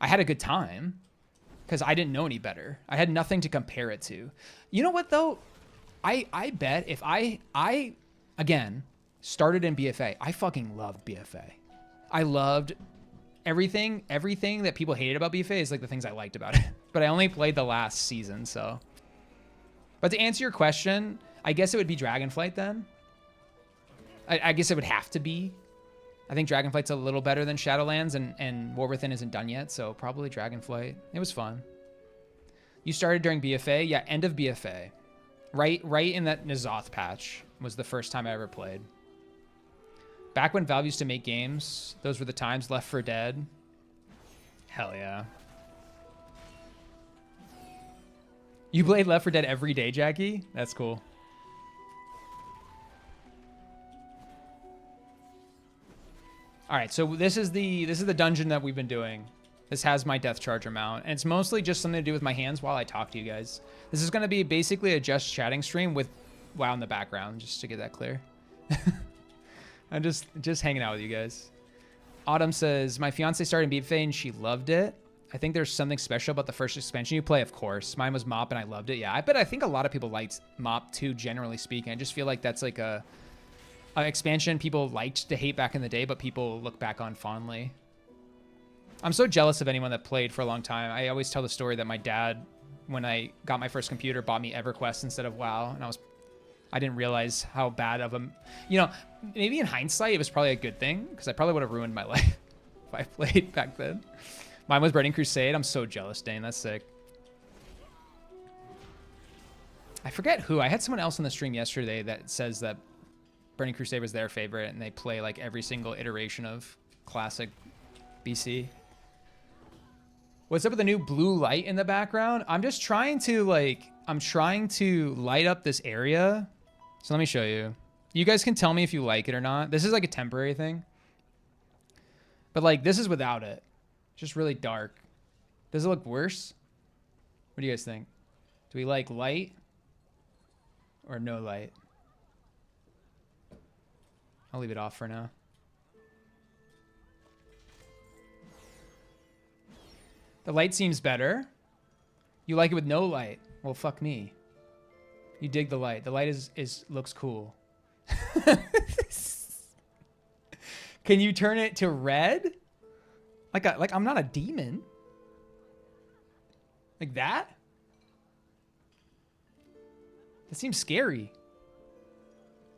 had a good time, because I didn't know any better. I had nothing to compare it to. You know what though? I bet if I again started in BFA, I fucking loved BFA. I loved everything that people hated about BFA is like the things I liked about it. But I only played the last season, so. But to answer your question, I guess it would be Dragonflight then. I guess it would have to be. I think Dragonflight's a little better than Shadowlands, and War Within isn't done yet, so probably Dragonflight. It was fun. You started during BFA? Yeah, end of BFA. Right in that N'Zoth patch was the first time I ever played. Back when Valve used to make games, those were the times. Left 4 Dead. Hell yeah. You played Left 4 Dead every day, Jackie? That's cool. All right, so this is the dungeon that we've been doing. This has my death charger mount, and it's mostly just something to do with my hands while I talk to you guys. This is going to be basically a just chatting stream with WoW in the background, just to get that clear. I'm just hanging out with you guys. Autumn says, my fiance started in BFA and she loved it. I think there's something special about the first expansion you play, of course. Mine was MOP and I loved it. Yeah, I think a lot of people liked MOP too, generally speaking. I just feel like that's like a expansion people liked to hate back in the day, but people look back on fondly. I'm so jealous of anyone that played for a long time. I always tell the story that my dad, when I got my first computer, bought me EverQuest instead of WoW, and I didn't realize how bad of a, you know, maybe in hindsight, it was probably a good thing, because I probably would have ruined my life if I played back then. Mine was Burning Crusade. I'm so jealous, Dane. That's sick. I forget who. I had someone else on the stream yesterday that says that Burning Crusade was their favorite, and they play like every single iteration of classic BC. What's up with the new blue light in the background? I'm just trying to light up this area. So let me show you. You guys can tell me if you like it or not. This is like a temporary thing. But like this is without it. Just really dark. Does it look worse? What do you guys think? Do we like light or no light? I'll leave it off for now. The light seems better. You like it with no light. Well, fuck me. You dig the light. The light looks cool. Can you turn it to red? Like I'm not a demon. Like that? That seems scary.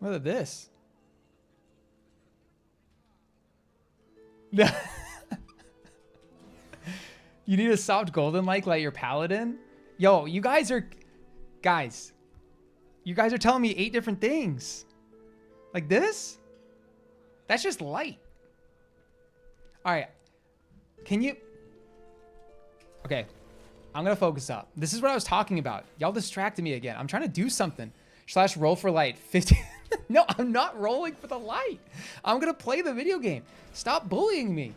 What about this? You need a soft golden like your paladin? Yo, you guys are telling me 8 different things. Like this? That's just light. All right. Can you? Okay. I'm going to focus up. This is what I was talking about. Y'all distracted me again. I'm trying to do something. / roll for light. 50. No, I'm not rolling for the light. I'm going to play the video game. Stop bullying me.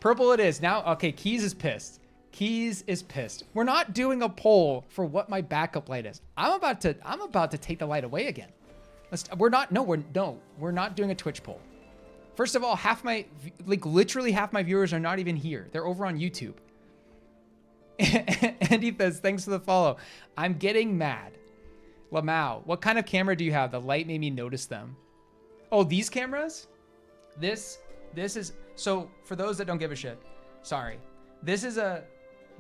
Purple it is. Now, okay, Keys is pissed. Keys is pissed. We're not doing a poll for what my backup light is. I'm about to take the light away again. We're not doing a Twitch poll. First of all, literally half my viewers are not even here. They're over on YouTube. Andy says, thanks for the follow. I'm getting mad. Lamau, what kind of camera do you have? The light made me notice them. Oh, these cameras? This is, so for those that don't give a shit, sorry. This is a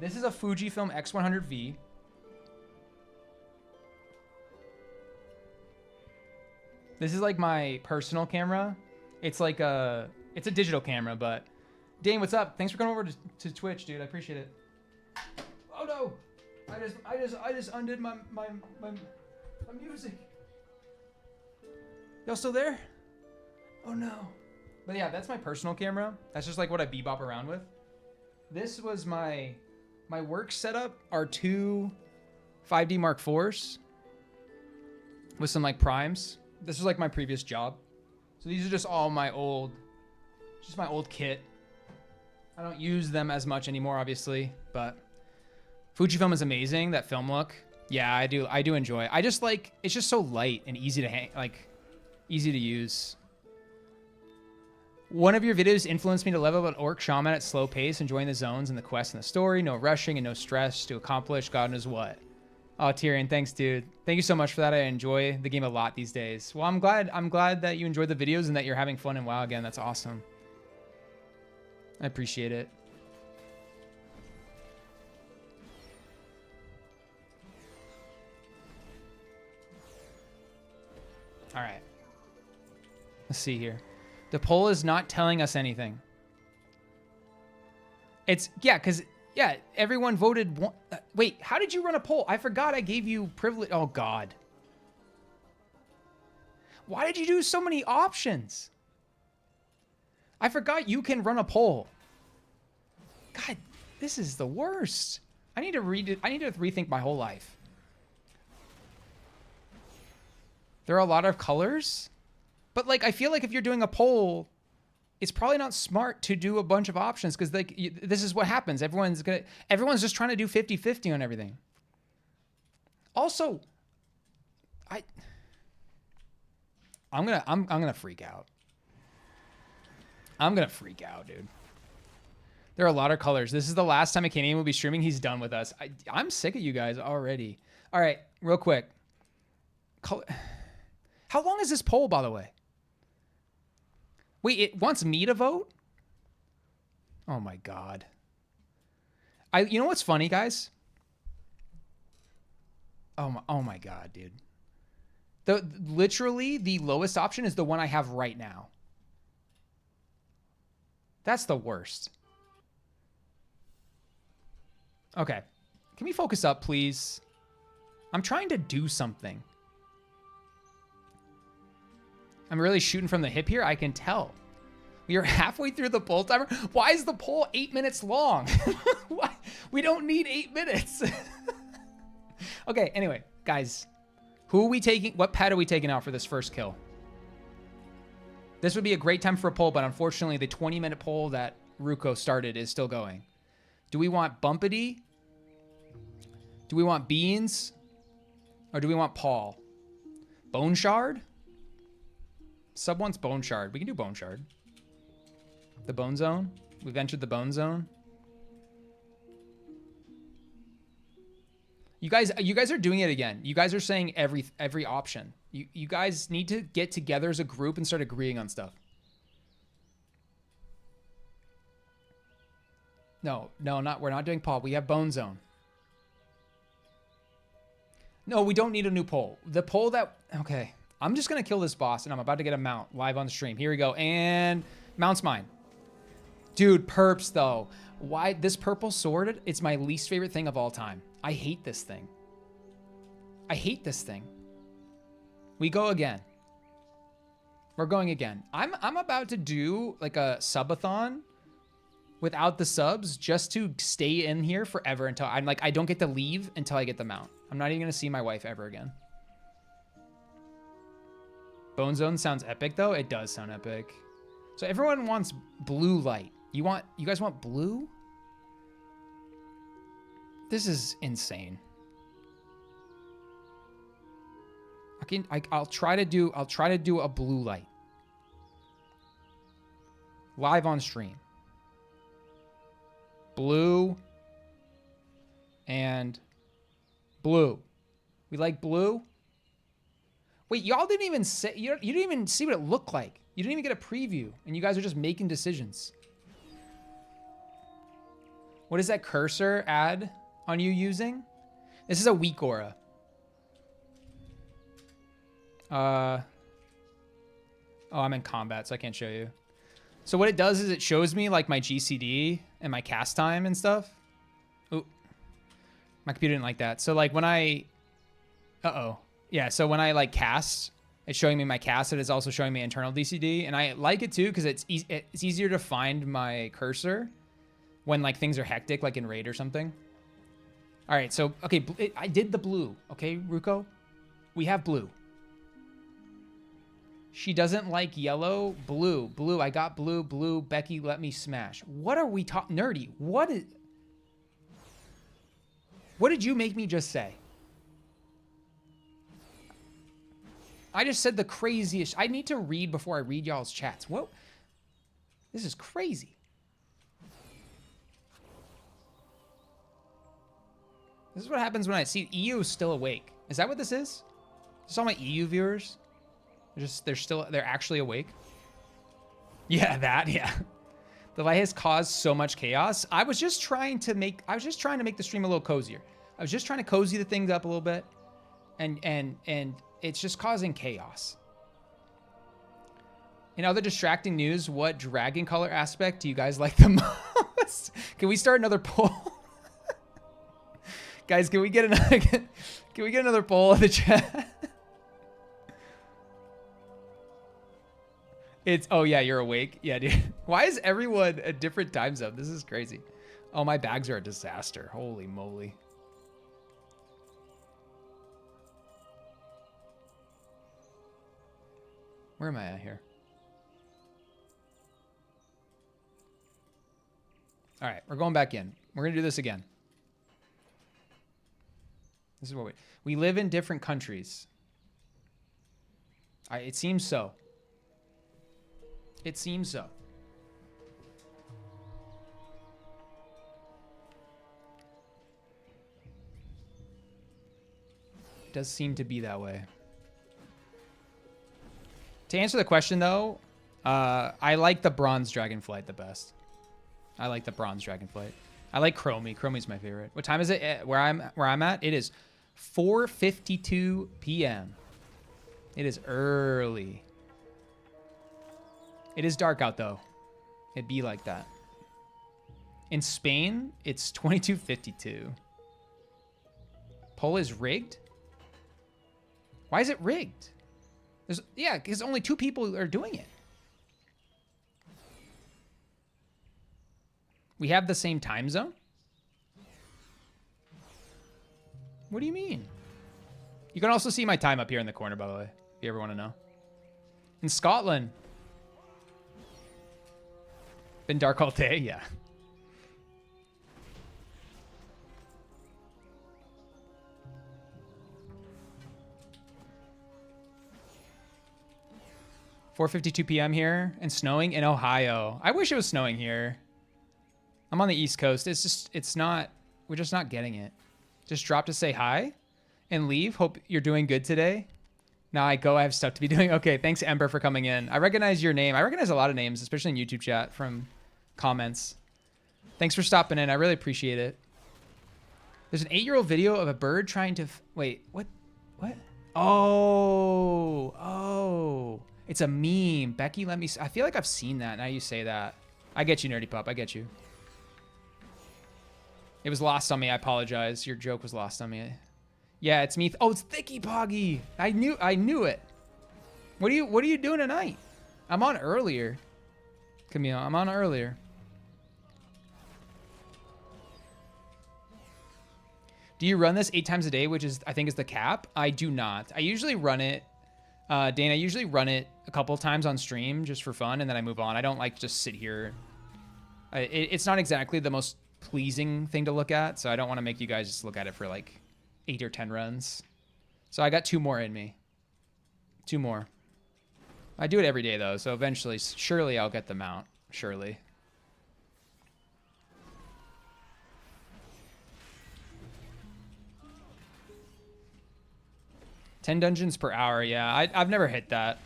Fujifilm X100V. This is like my personal camera. It's like it's a digital camera, but Dane, what's up? Thanks for coming over to Twitch, dude. I appreciate it. Oh no! I just undid my music. Y'all still there? Oh no. But yeah, that's my personal camera. That's just like what I bebop around with. This was my work setup are 2 5D Mark IVs with some like primes. This was like my previous job. So these are just all my old kit. I don't use them as much anymore, obviously, but Fujifilm is amazing. That film look. Yeah, I do enjoy it. I just like, it's just so light and easy to easy to use. One of your videos influenced me to level up an orc shaman at slow pace, enjoying the zones and the quest and the story. No rushing and no stress to accomplish God knows what. Oh, Tyrion, thanks, dude. Thank you so much for that. I enjoy the game a lot these days. Well, I'm glad that you enjoyed the videos and that you're having fun in WoW again. That's awesome. I appreciate it. All right. Let's see here. The poll is not telling us anything. It's, yeah, because, yeah, everyone voted one. Wait, how did you run a poll? I forgot I gave you privilege. Oh, God. Why did you do so many options? I forgot you can run a poll. God, this is the worst. I need to read it. I need to rethink my whole life. There are a lot of colors, but like, I feel like if you're doing a poll, it's probably not smart to do a bunch of options because like this is what happens. Everyone's just trying to do 50-50 on everything. Also, I'm gonna freak out. I'm gonna freak out, dude. There are a lot of colors. This is the last time a Canadian will be streaming. He's done with us. I'm sick of you guys already. All right, real quick. How long is this poll, by the way? Wait, it wants me to vote? Oh my God. You know what's funny, guys? Oh my God, dude. Literally the lowest option is the one I have right now. That's the worst. Okay. Can we focus up, please? I'm trying to do something. I'm really shooting from the hip here. I can tell. We are halfway through the poll timer. Why is the poll 8 minutes long? Why? We don't need 8 minutes. Okay, anyway, guys. Who are we taking? What pet are we taking out for this first kill? This would be a great time for a poll, but unfortunately, the 20-minute poll that Ruko started is still going. Do we want Bumpity? Do we want Beans? Or do we want Paul? Bone Shard? Sub wants Bone Shard. We can do Bone Shard. The Bone Zone? We've entered the Bone Zone. You guys are doing it again. You guys are saying every option. You guys need to get together as a group and start agreeing on stuff. No, we're not doing Paul. We have Bone Zone. No, we don't need a new poll. The poll that... Okay. I'm just going to kill this boss, and I'm about to get a mount live on stream. Here we go. And mount's mine. Dude, perps, though. Why? This purple sword, it's my least favorite thing of all time. I hate this thing. I hate this thing. We go again. We're going again. I'm about to do like a subathon without the subs just to stay in here forever until I'm like, I don't get to leave until I get the mount. I'm not even going to see my wife ever again. Bone Zone sounds epic, though. It does sound epic. So everyone wants blue light. You guys want blue? This is insane. I'll try to do a blue light. Live on stream. Blue and blue. We like blue? Wait, y'all didn't even say, you didn't even see what it looked like. You didn't even get a preview, and you guys are just making decisions. What is that cursor ad on you using? This is a weak aura. Oh, I'm in combat, so I can't show you. So what it does is it shows me like my GCD and my cast time and stuff. Ooh, my computer didn't like that. So like when I, yeah. So when I like cast, it's showing me my cast. It is also showing me internal DCD, and I like it too because it's easier to find my cursor when like things are hectic, like in raid or something. All right, so okay, I did the blue. Okay, Ruko, we have blue. She doesn't like yellow. Blue. Blue. I got blue. Blue. Becky, let me smash. What are we talking? Nerdy. What did you make me just say? I just said the craziest. I need to read before I read y'all's chats. What? This is crazy. This is what happens when I see EU is still awake. Is that what this is? Is this all my EU viewers? They're actually awake. Yeah, yeah. The light has caused so much chaos. I was just trying to make the stream a little cozier. I was just trying to cozy the things up a little bit. And it's just causing chaos. In other distracting news, what dragon color aspect do you guys like the most? Can we start another poll? Guys, can we get another poll in the chat? Oh yeah, you're awake. Yeah, dude. Why is everyone a different time zone? This is crazy. Oh, my bags are a disaster. Holy moly. Where am I at here? All right, we're going back in. We're going to do this again. This is what we live in different countries. It seems so. It seems so. It does seem to be that way. To answer the question, though, I like the bronze dragonflight the best. I like the bronze dragonflight. I like Chromie. Chromie's my favorite. What time is it where I'm at? It is 4:52 p.m. It is early. It is dark out, though. It'd be like that. In Spain, it's 22:52. Poll is rigged? Why is it rigged? Yeah, because only 2 people are doing it. We have the same time zone? What do you mean? You can also see my time up here in the corner, by the way, if you ever want to know. In Scotland. Been dark all day? Yeah. $4:52 p.m. here and snowing in Ohio. I wish it was snowing here. I'm on the East Coast. It's not, we're just not getting it. Just drop to say hi and leave. Hope you're doing good today. Now I go, I have stuff to be doing. Okay, thanks Ember for coming in. I recognize your name. I recognize a lot of names, especially in YouTube chat from comments. Thanks for stopping in. I really appreciate it. There's an 8-year-old video of a bird trying to, wait, what? Oh. It's a meme. Becky, let me, I feel like I've seen that now you say that. I get you, Nerdy Pup. I get you. It was lost on me. I apologize. Your joke was lost on me. Yeah, it's me. Oh, it's Thicky Poggy. I knew it. What are you doing tonight? I'm on earlier. Camille, I'm on earlier. Do you run this 8 times a day, which is, I think, is the cap? I do not. I usually run it, Dane, I usually run it a couple times on stream just for fun, and then I move on. I don't like just sit here. It's not exactly the most pleasing thing to look at, so I don't want to make you guys just look at it for like 8 or 10 runs. So I got 2 more in me. 2 more. I do it every day, though, so eventually, surely I'll get the mount. Surely. $10 dungeons per hour, yeah. I've never hit that.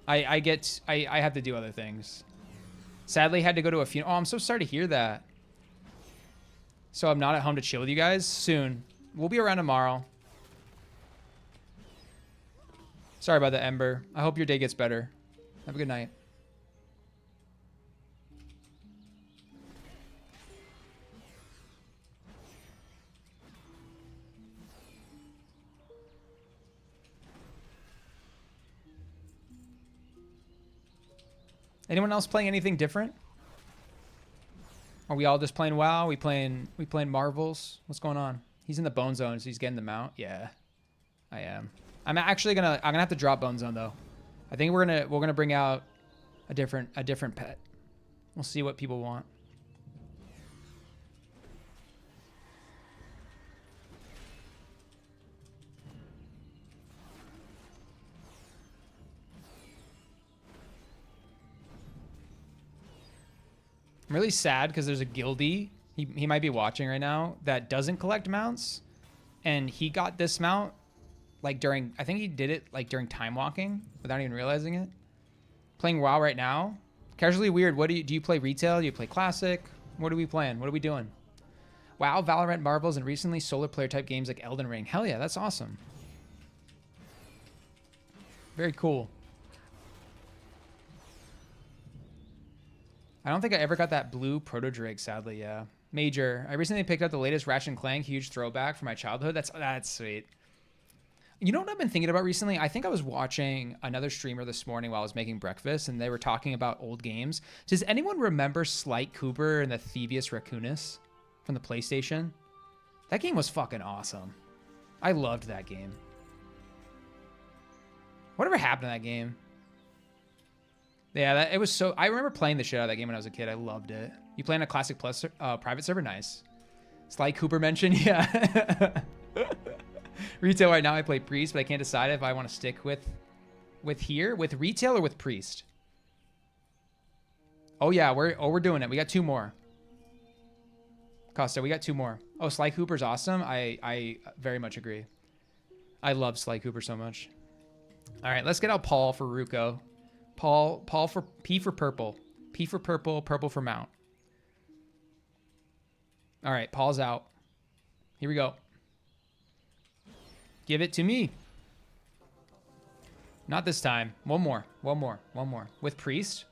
I have to do other things. Sadly, had to go to a funeral. Oh, I'm so sorry to hear that. So I'm not at home to chill with you guys? Soon. We'll be around tomorrow. Sorry about that, Ember. I hope your day gets better. Have a good night. Anyone else playing anything different? Are we all just playing WoW? We playing Marvels? What's going on? He's in the Bone Zone, so he's getting the mount. Yeah, I am. I'm gonna have to drop Bone Zone though. I think we're gonna bring out a different pet. We'll see what people want. I'm really sad because there's a guildie, he might be watching right now, that doesn't collect mounts, and he got this mount like during, I think he did it like during time walking without even realizing it. Playing WoW right now. Casually Weird, what do you play retail? Do you play classic? What are we playing? What are we doing? WoW, Valorant, Marvels, and recently solar player type games like Elden Ring. Hell yeah, that's awesome. Very cool. I don't think I ever got that blue Proto Drake, sadly, yeah. Major. I recently picked up the latest Ratchet and Clank, huge throwback from my childhood. That's sweet. You know what I've been thinking about recently? I think I was watching another streamer this morning while I was making breakfast, and they were talking about old games. Does anyone remember Slight Cooper and the Thievius Raccoonus from the PlayStation? That game was fucking awesome. I loved that game. Whatever happened to that game? Yeah, it was so... I remember playing the shit out of that game when I was a kid. I loved it. You play on a Classic Plus private server? Nice. Sly Cooper mentioned, yeah. Retail right now I play Priest, but I can't decide if I want to stick with Retail or with Priest. Oh yeah, we're doing it. We got 2 more. Costa, we got 2 more. Oh, Sly Cooper's awesome. I very much agree. I love Sly Cooper so much. All right, let's get out Paul for Ruko. Paul for P for purple. P for purple, purple for mount. All right, Paul's out. Here we go. Give it to me. Not this time. One more. With Priest.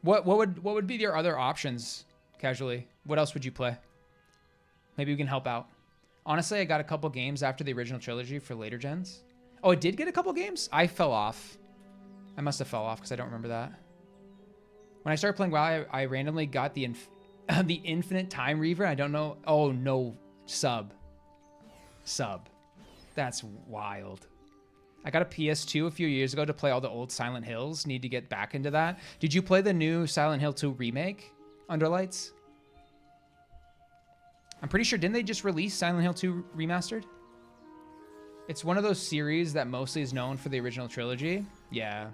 What would be your other options casually? What else would you play? Maybe we can help out. Honestly, I got a couple games after the original trilogy for later gens. Oh, I did get a couple games? I fell off. I must have fell off because I don't remember that. When I started playing WoW, I randomly got the the Infinite Time Reaver. I don't know. Oh, no. Sub. That's wild. I got a PS2 a few years ago to play all the old Silent Hills. Need to get back into that. Did you play the new Silent Hill 2 remake, Underlights? I'm pretty sure, didn't they just release Silent Hill 2 Remastered? It's one of those series that mostly is known for the original trilogy. Yeah.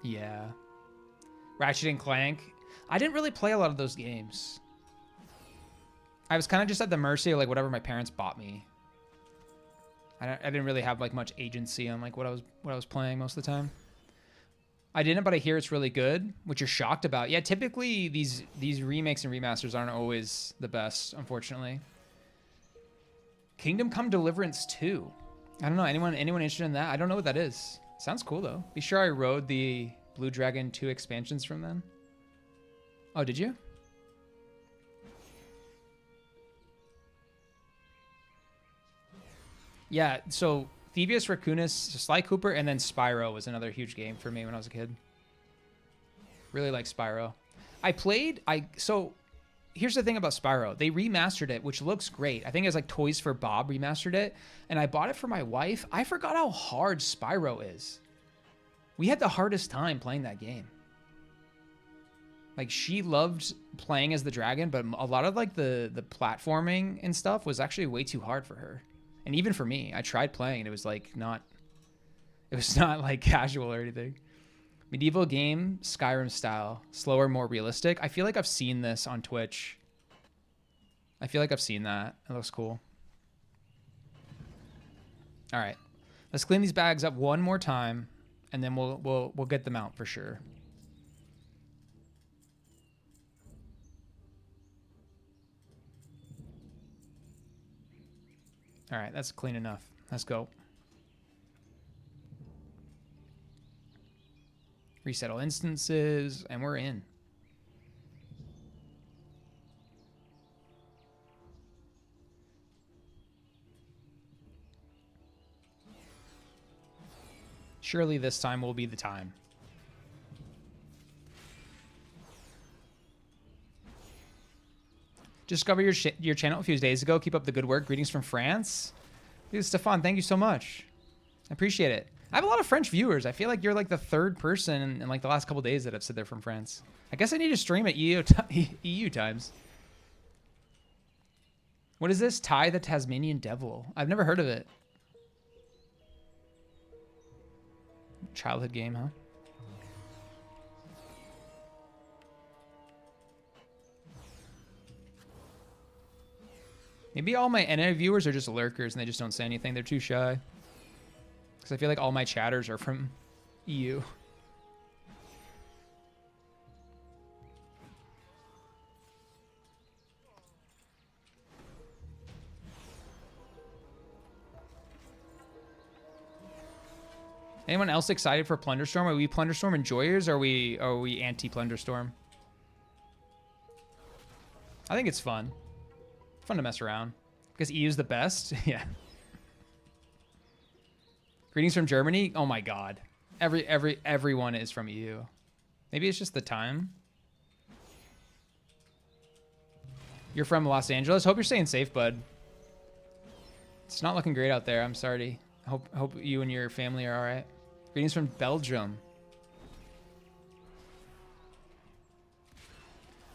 Yeah. Ratchet and Clank. I didn't really play a lot of those games. I was kind of just at the mercy of like whatever my parents bought me. I didn't really have like much agency on like what I was playing most of the time. I didn't, but I hear it's really good, which you're shocked about. Yeah, typically these remakes and remasters aren't always the best, unfortunately. Kingdom Come Deliverance 2. I don't know. Anyone interested in that? I don't know what that is. Sounds cool though. Be sure I rode the Blue Dragon 2 expansions from then. Oh, did you? Yeah, so Thievius Raccoonus, Sly Cooper, and then Spyro was another huge game for me when I was a kid. Really like Spyro. So here's the thing about Spyro. They remastered it, which looks great. I think it was like Toys for Bob remastered it, and I bought it for my wife. I forgot how hard Spyro is. We had the hardest time playing that game. Like, she loved playing as the dragon, but a lot of like the platforming and stuff was actually way too hard for her. And even for me, I tried playing and it was like not like casual or anything. Medieval game, Skyrim style, slower, more realistic. I feel like I've seen this on Twitch. I feel like I've seen that. It looks cool. All right, let's clean these bags up one more time, and then we'll get them out for sure. All right, that's clean enough. Let's go. Reset all instances, and we're in. Surely this time will be the time. Discover your channel a few days ago. Keep up the good work. Greetings from France. Dude, Stefan, thank you so much. I appreciate it. I have a lot of French viewers. I feel like you're like the 3rd person in like the last couple days that I've said they're from France. I guess I need to stream at EU times. What is this? Ty the Tasmanian Devil. I've never heard of it. Childhood game, huh? Maybe all my NA viewers are just lurkers and they just don't say anything. They're too shy. Because I feel like all my chatters are from EU. Anyone else excited for Plunderstorm? Are we Plunderstorm enjoyers, or are we anti-Plunderstorm? I think it's fun. Fun to mess around. Because EU's the best? Yeah. Greetings from Germany? Oh my god. Everyone is from EU. Maybe it's just the time. You're from Los Angeles? Hope you're staying safe, bud. It's not looking great out there. I'm sorry. Hope you and your family are alright. Greetings from Belgium.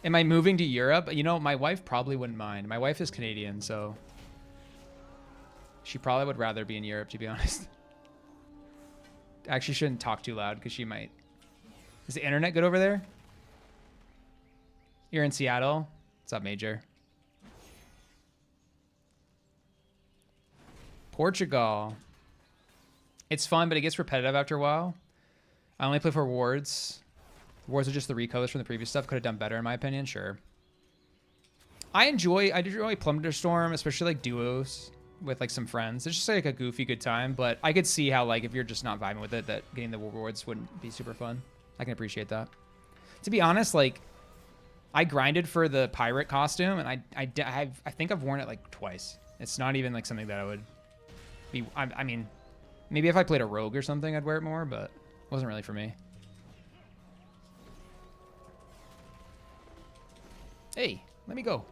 Am I moving to Europe? You know, my wife probably wouldn't mind. My wife is Canadian, so she probably would rather be in Europe, to be honest. I actually shouldn't talk too loud because she might. Is the internet good over there? You're in Seattle? What's up, Major? Portugal. It's fun, but it gets repetitive after a while. I only play for rewards. Rewards are just the recolors from the previous stuff. Could have done better, in my opinion. Sure. I enjoy Plunderstorm, especially like duos with like some friends. It's just like a goofy good time, but I could see how like if you're just not vibing with it, that getting the rewards wouldn't be super fun. I can appreciate that. To be honest, like I grinded for the pirate costume, and I think I've worn it like twice. It's not even like something that I would be. I mean, maybe if I played a rogue or something, I'd wear it more, but it wasn't really for me. Hey, let me go.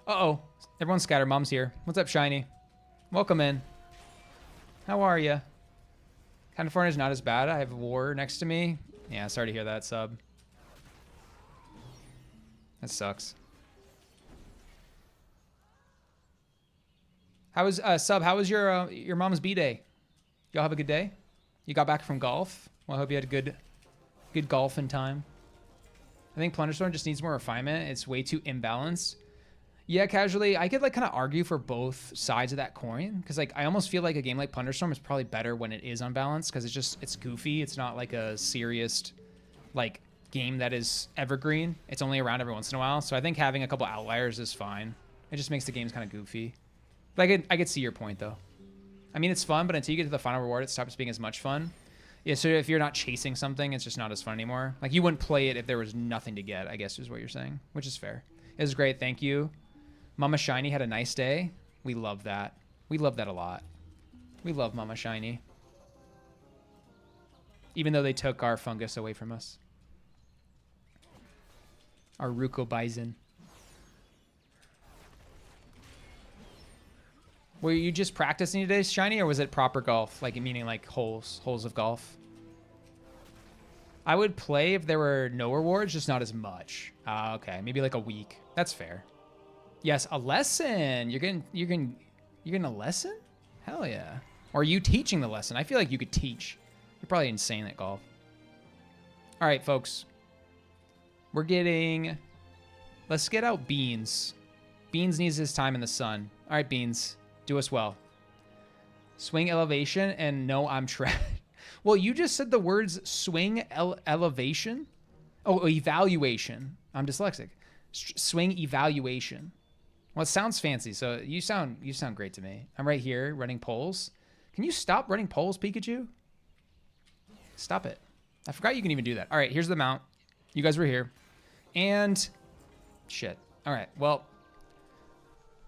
Uh-oh. Everyone scatter. Mom's here. What's up, Shiny? Welcome in. How are you? California's not as bad. I have war next to me. Yeah, sorry to hear that, Sub. That sucks. How was Sub? How was your mom's B-day? Y'all have a good day? You got back from golf? Well, I hope you had a good golf in time. I think Plunderstorm just needs more refinement. It's way too imbalanced. Yeah, casually, I could like kind of argue for both sides of that coin, because like I almost feel like a game like Plunderstorm is probably better when it is unbalanced, because it's goofy. It's not like a serious like game that is evergreen. It's only around every once in a while. So I think having a couple outliers is fine. It just makes the games kind of goofy. But I could see your point though. I mean, it's fun, but until you get to the final reward, it stops being as much fun. Yeah, so if you're not chasing something, it's just not as fun anymore. Like, you wouldn't play it if there was nothing to get, I guess is what you're saying, which is fair. It was great. Thank you. Mama Shiny had a nice day. We love that. We love that a lot. We love Mama Shiny. Even though they took our fungus away from us. Our Ruko Bison. Were you just practicing today, Shiny, or was it proper golf? Like, meaning like holes of golf? I would play if there were no rewards, just not as much. Okay, maybe like a week. That's fair. Yes, a lesson. You're getting a lesson? Hell yeah. Or are you teaching the lesson? I feel like you could teach. You're probably insane at golf. All right, folks. Let's get out Beans. Beans needs his time in the sun. All right, Beans. Do us well. Swing elevation and no, I'm trash. Well, you just said the words swing elevation. Oh, evaluation. I'm dyslexic. Swing evaluation. Well, it sounds fancy. So you sound great to me. I'm right here running polls. Can you stop running polls, Pikachu? Stop it. I forgot you can even do that. All right, here's the mount. You guys were here. And shit. All right, well,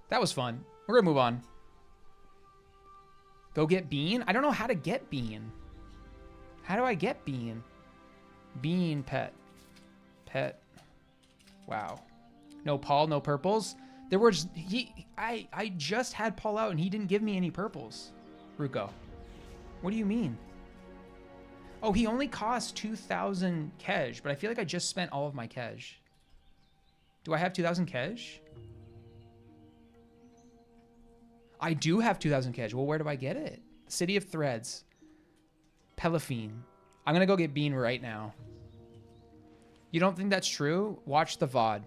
that was fun. We're going to move on. Go get Bean? I don't know how to get Bean. How do I get Bean? Bean pet. Pet. Wow. No Paul, no purples. There were I just had Paul out and he didn't give me any purples. Ruko. What do you mean? Oh, he only cost 2,000 Kej, but I feel like I just spent all of my Kej. Do I have 2,000 Kej? I do have 2,000 Kej. Well, where do I get it? City of Threads. Pelafine. I'm going to go get Bean right now. You don't think that's true? Watch the VOD.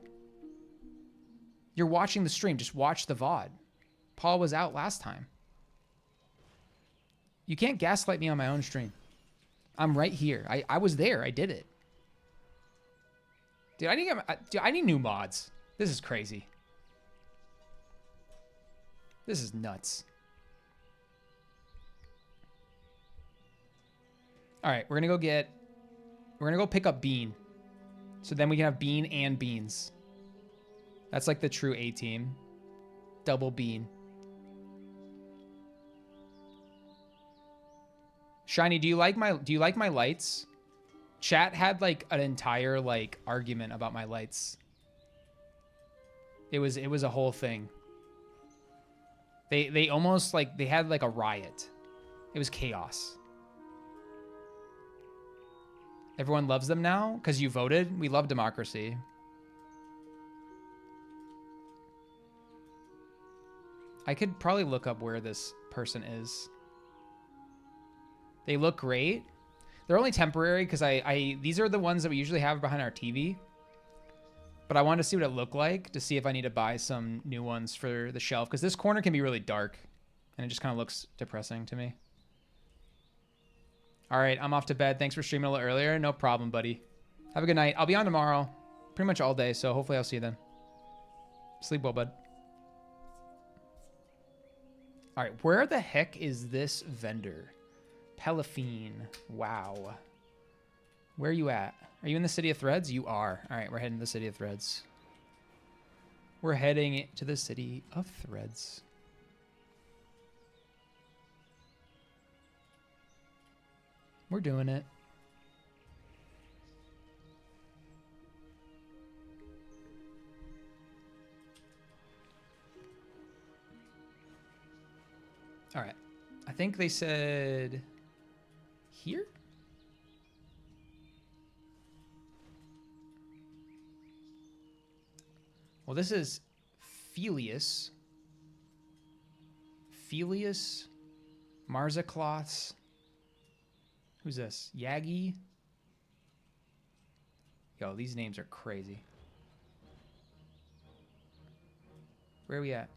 You're watching the stream. Just watch the VOD. Paul was out last time. You can't gaslight me on my own stream. I'm right here. I was there. I did it. Dude, I need new mods. This is crazy. This is nuts. All right, we're gonna go pick up Bean. So then we can have Bean and Beans. That's like the true A team. Double Bean. Shiny, do you like my lights? Chat had like an entire like argument about my lights. It was a whole thing. They almost like they had like a riot. It was chaos. Everyone loves them now because you voted. We love democracy. I could probably look up where this person is. They look great. They're only temporary because these are the ones that we usually have behind our TV. But I wanted to see what it looked like to see if I need to buy some new ones for the shelf. Because this corner can be really dark. And it just kind of looks depressing to me. All right, I'm off to bed. Thanks for streaming a little earlier. No problem, buddy. Have a good night. I'll be on tomorrow. Pretty much all day, so hopefully I'll see you then. Sleep well, bud. All right, where the heck is this vendor? Pelafine. Wow. Where are you at? Are you in the City of Threads? You are. All right, we're heading to the City of Threads. We're heading to the City of Threads. We're doing it. All right. I think they said here? Well, this is Felius. Felius Marzakloths. Who's this? Yagi? Yo, these names are crazy. Where are we at?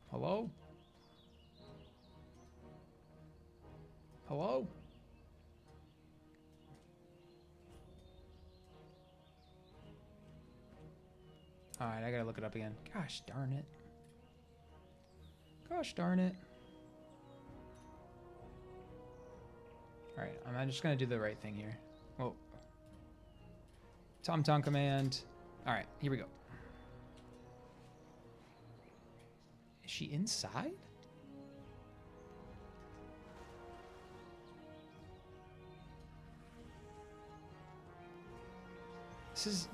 Hello? Hello? Alright, I gotta look it up again. Gosh darn it. Gosh darn it. Alright, I'm just gonna do the right thing here. Whoa. TomTom command. Alright, here we go. Is she inside? This is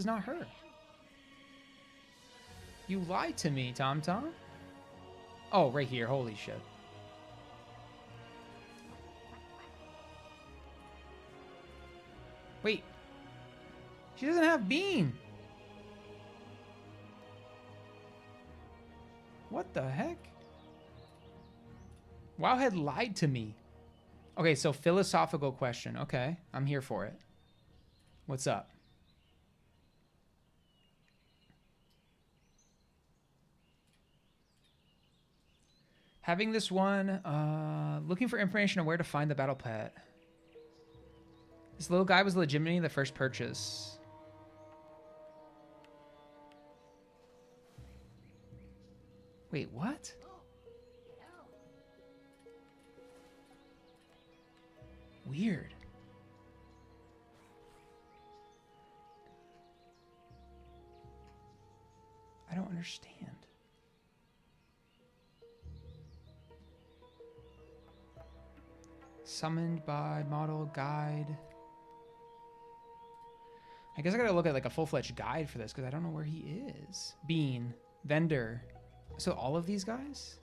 not her. You lied to me, TomTom. Oh, right here. Holy shit. Wait. She doesn't have Bean. What the heck? Wowhead lied to me. Okay, so philosophical question. Okay, I'm here for it. What's up? Having this one, looking for information on where to find the battle pet. This little guy was legitimately the first purchase. Wait, what? Weird. I don't understand. Summoned by model guide. I guess I gotta look at like a full-fledged guide for this because I don't know where he is. Bean. Vendor. So all of these guys?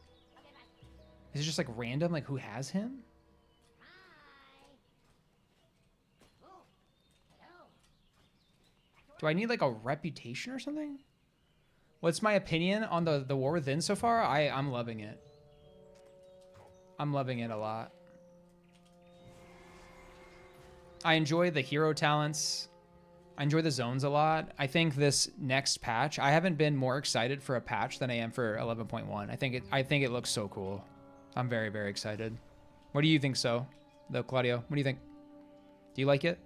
Is it just like random, like who has him? Do I need like a reputation or something? What's my opinion on the War Within so far? I'm loving it. I'm loving it a lot. I enjoy the hero talents. I enjoy the zones a lot. I think this next patch, I haven't been more excited for a patch than I am for 11.1. I think it looks so cool. I'm very, very excited. What do you think though, Claudio? What do you think? Do you like it?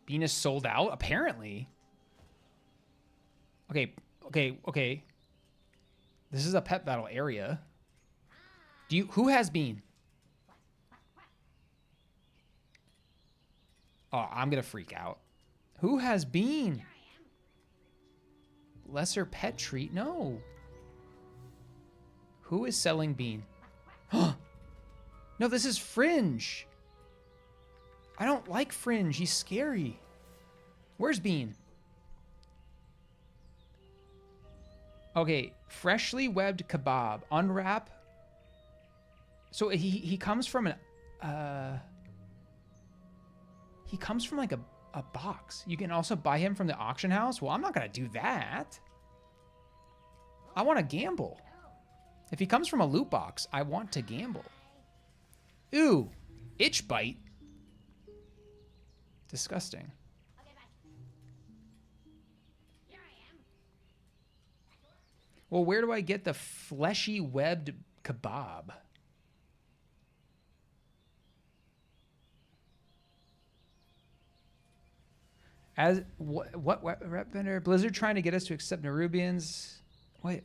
Bean is sold out? Apparently. Okay. This is a pet battle area. Who has Bean? Oh, I'm gonna freak out. Who has Bean? Lesser pet treat? No. Who is selling Bean? No, this is Fringe. I don't like Fringe. He's scary. Where's Bean? Okay, freshly webbed kebab. Unwrap. So he comes from an he comes from like a box. You can also buy him from the auction house. Well, I'm not going to do that. I want to gamble. If he comes from a loot box, I want to gamble. Ooh, itch bite. Disgusting. Well, where do I get the fleshy webbed kebab? As what rep vendor? Blizzard trying to get us to accept Nerubians. Wait.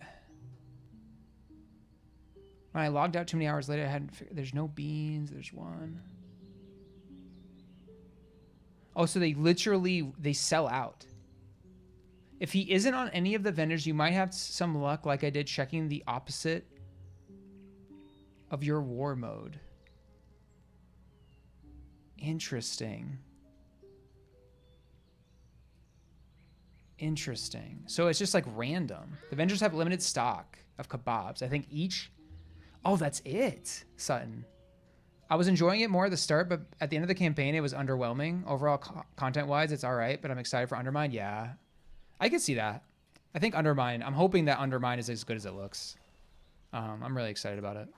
When I logged out too many hours later, I hadn't figured. There's no beans. There's one. Oh, so they literally, they sell out. If he isn't on any of the vendors, you might have some luck like I did checking the opposite of your war mode. Interesting. Interesting. So it's just like random. The vendors have limited stock of kebabs. I think each... Oh, that's it, Sutton. I was enjoying it more at the start, but at the end of the campaign, it was underwhelming. Overall, content-wise, it's all right, but I'm excited for Undermine. Yeah, I could see that. I think Undermine, I'm hoping that Undermine is as good as it looks. I'm really excited about it.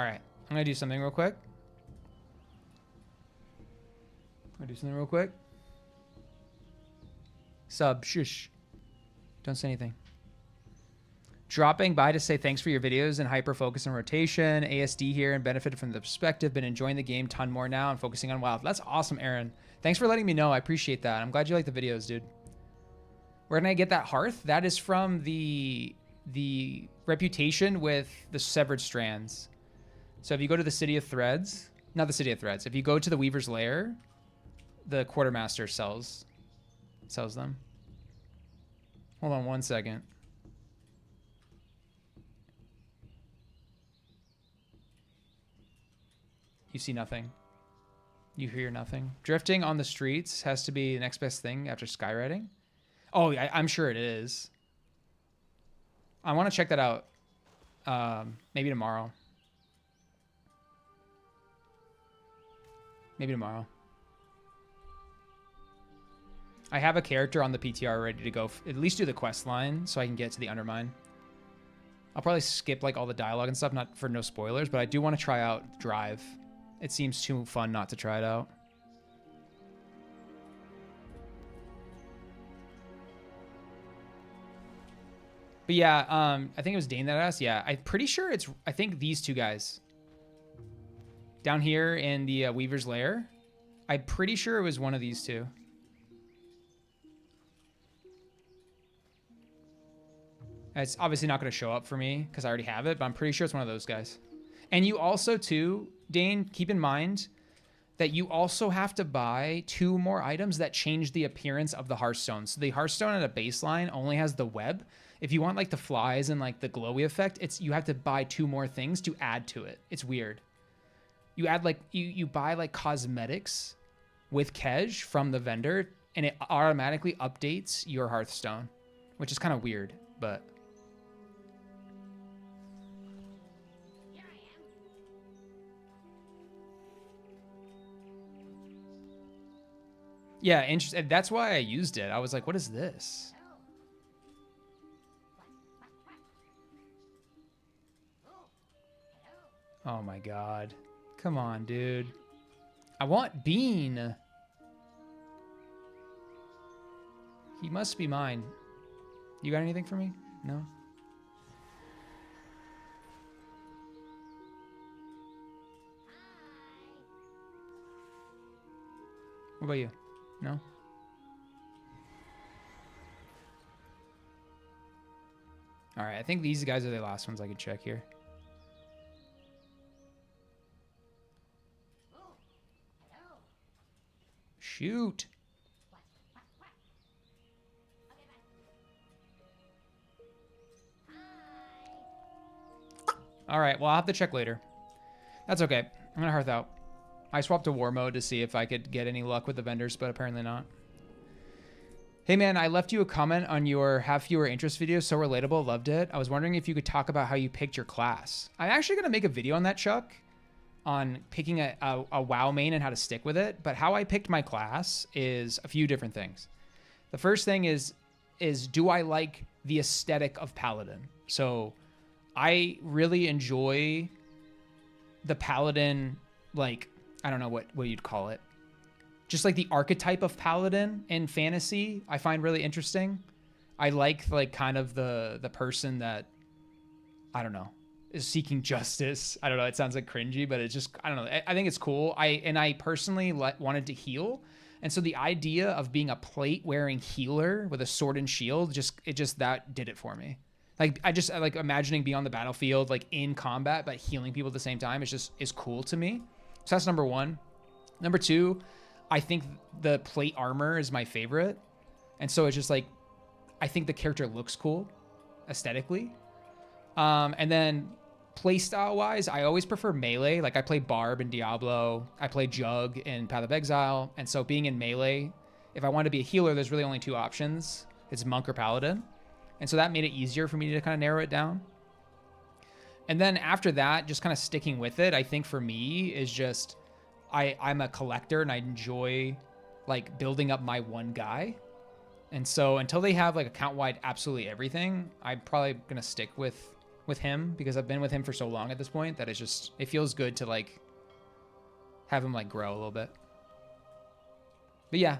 All right, I'm gonna do something real quick. Sub, shush. Don't say anything. Dropping by to say thanks for your videos and hyper focus and rotation. ASD here and benefited from the perspective. Been enjoying the game ton more now and focusing on wild. That's awesome, Aaron. Thanks for letting me know. I appreciate that. I'm glad you like the videos, dude. Where can I get that hearth? That is from the reputation with the severed strands. So if you go to the City of Threads, not the City of Threads, if you go to the Weaver's Lair, the Quartermaster sells them. Hold on one second. You see nothing. You hear nothing. Drifting on the streets has to be the next best thing after skywriting. Oh, I'm sure it is. I want to check that out. Maybe tomorrow. Maybe tomorrow. I have a character on the PTR ready to go. At least do the quest line so I can get to the Undermine. I'll probably skip like all the dialogue and stuff, not for no spoilers, but I do want to try out Drive. It seems too fun not to try it out. But yeah, I think it was Dane that asked. Yeah, I'm pretty sure it's, I think these two guys. Down here in the Weaver's Lair. I'm pretty sure it was one of these two. It's obviously not going to show up for me because I already have it, but I'm pretty sure it's one of those guys. And you also, too, Dane, keep in mind that you also have to buy 2 more items that change the appearance of the Hearthstone. So the Hearthstone at a baseline only has the web. If you want like the flies and like the glowy effect, you have to buy 2 more things to add to it. It's weird. You add like, you buy like cosmetics with Kej from the vendor and it automatically updates your Hearthstone, which is kind of weird, but... Yeah, interesting. That's why I used it. I was like, what is this? Oh my god. Come on, dude. I want Bean. He must be mine. You got anything for me? No? What about you? No? All right, I think these guys are the last ones I can check here. Shoot. All right, well, I'll have to check later. That's okay. I'm going to hearth out. I swapped to war mode to see if I could get any luck with the vendors, but apparently not. Hey man, I left you a comment on your have fewer interest video. So relatable. Loved it. I was wondering if you could talk about how you picked your class. I'm actually going to make a video on that, Chuck, on picking a WoW main and how to stick with it. But how I picked my class is a few different things. The first thing is do I like the aesthetic of Paladin? So I really enjoy the Paladin, like, I don't know what you'd call it. Just like the archetype of Paladin in fantasy, I find really interesting. I like kind of the person that, I don't know, is seeking justice. I don't know. It sounds like cringy, but it's just, I don't know. I think it's cool. I personally wanted to heal. And so the idea of being a plate wearing healer with a sword and shield, that did it for me. Like, I like imagining being on the battlefield, like in combat, but healing people at the same time is cool to me. So that's number one. Number two, I think the plate armor is my favorite. And so it's just like, I think the character looks cool aesthetically. And then playstyle wise, I always prefer melee. Like I play Barb in Diablo. I play Jug in Path of Exile. And so being in melee, if I want to be a healer, there's really only two options. It's Monk or Paladin. And so that made it easier for me to kind of narrow it down. And then after that, just kind of sticking with it, I think for me is just, I'm a collector and I enjoy like building up my one guy. And so until they have like account-wide absolutely everything, I'm probably going to stick with him because I've been with him for so long at this point that it feels good to like have him like grow a little bit. But yeah,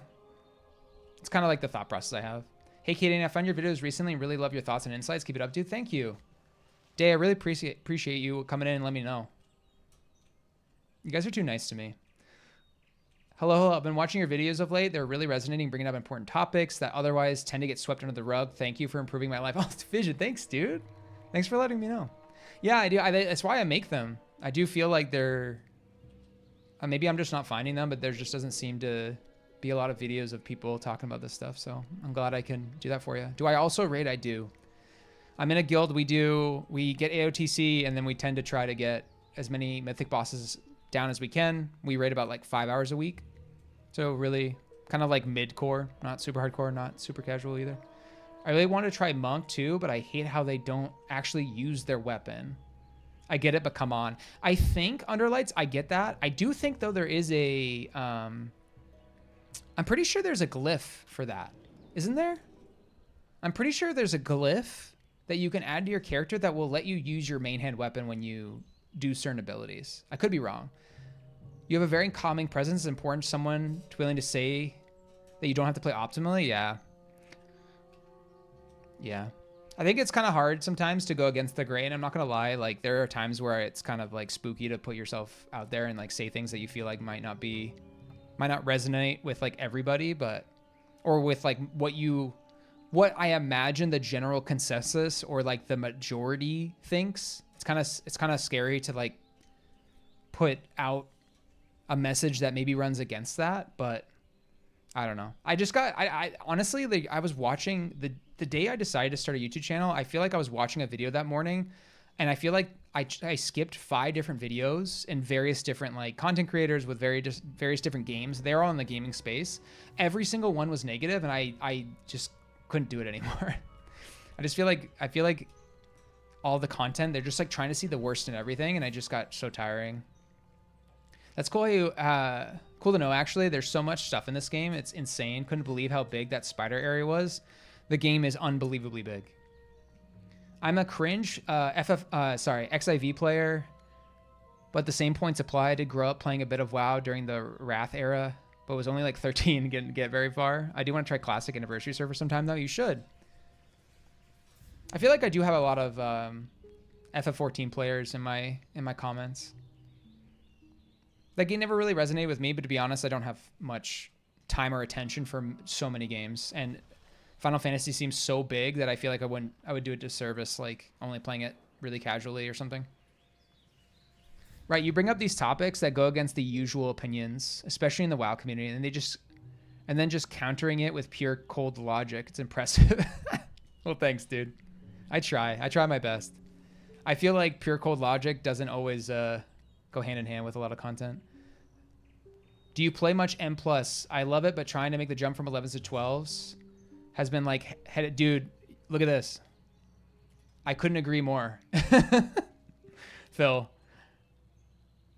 it's kind of like the thought process I have. Hey, Katie, I found your videos recently and really love your thoughts and insights. Keep it up, dude. Thank you. Day, I really appreciate you coming in and letting me know. You guys are too nice to me. Hello. I've been watching your videos of late. They're really resonating, bringing up important topics that otherwise tend to get swept under the rug. Thank you for improving my life. Oh, Vision. Thanks, dude. Thanks for letting me know. Yeah, I do. That's why I make them. I do feel like they're... maybe I'm just not finding them, but there just doesn't seem to be a lot of videos of people talking about this stuff. So I'm glad I can do that for you. Do I also raid? I do. I'm in a guild. We get AOTC and then we tend to try to get as many mythic bosses down as we can. We raid about like 5 hours a week. So really kind of like mid-core, not super hardcore, not super casual either. I really want to try Monk too, but I hate how they don't actually use their weapon. I get it, but come on. I think Underlights, I get that. I do think though there is a, I'm pretty sure there's a glyph for that. Isn't there? I'm pretty sure there's a glyph that you can add to your character that will let you use your main hand weapon when you do certain abilities. I could be wrong. You have a very calming presence. It's important to someone to willing to say that you don't have to play optimally. Yeah. Yeah. I think it's kind of hard sometimes to go against the grain. I'm not going to lie. Like there are times where it's kind of like spooky to put yourself out there and like say things that you feel like might not resonate with like everybody, or with like what I imagine the general consensus or like the majority thinks. It's kind of scary to like put out a message that maybe runs against that, but I don't know. I honestly, like I was watching the day I decided to start a YouTube channel, I feel like I was watching a video that morning and I feel like I skipped 5 different videos and various different like content creators with various different games. They're all in the gaming space. Every single one was negative and I just couldn't do it anymore. I feel like all the content, they're just like trying to see the worst in everything. And I just got so tiring. That's cool. Cool to know. Actually, there's so much stuff in this game. It's insane. Couldn't believe how big that spider area was. The game is unbelievably big. I'm a cringe XIV player, but the same points apply. I did grow up playing a bit of WoW during the Wrath era, but was only like 13 and didn't get very far. I do want to try Classic Anniversary Server sometime though. You should. I feel like I do have a lot of FF14 players in my comments. Like it never really resonated with me, but to be honest, I don't have much time or attention for so many games, and Final Fantasy seems so big that I feel like I would do a disservice like only playing it really casually or something. Right, you bring up these topics that go against the usual opinions, especially in the WoW community, and then just countering it with pure cold logic. It's impressive. Well, thanks, dude. I try my best. I feel like pure cold logic doesn't always go hand in hand with a lot of content. Do you play much M+? I love it, but trying to make the jump from 11s to 12s has been like headed. Dude, look at this. I couldn't agree more. Phil,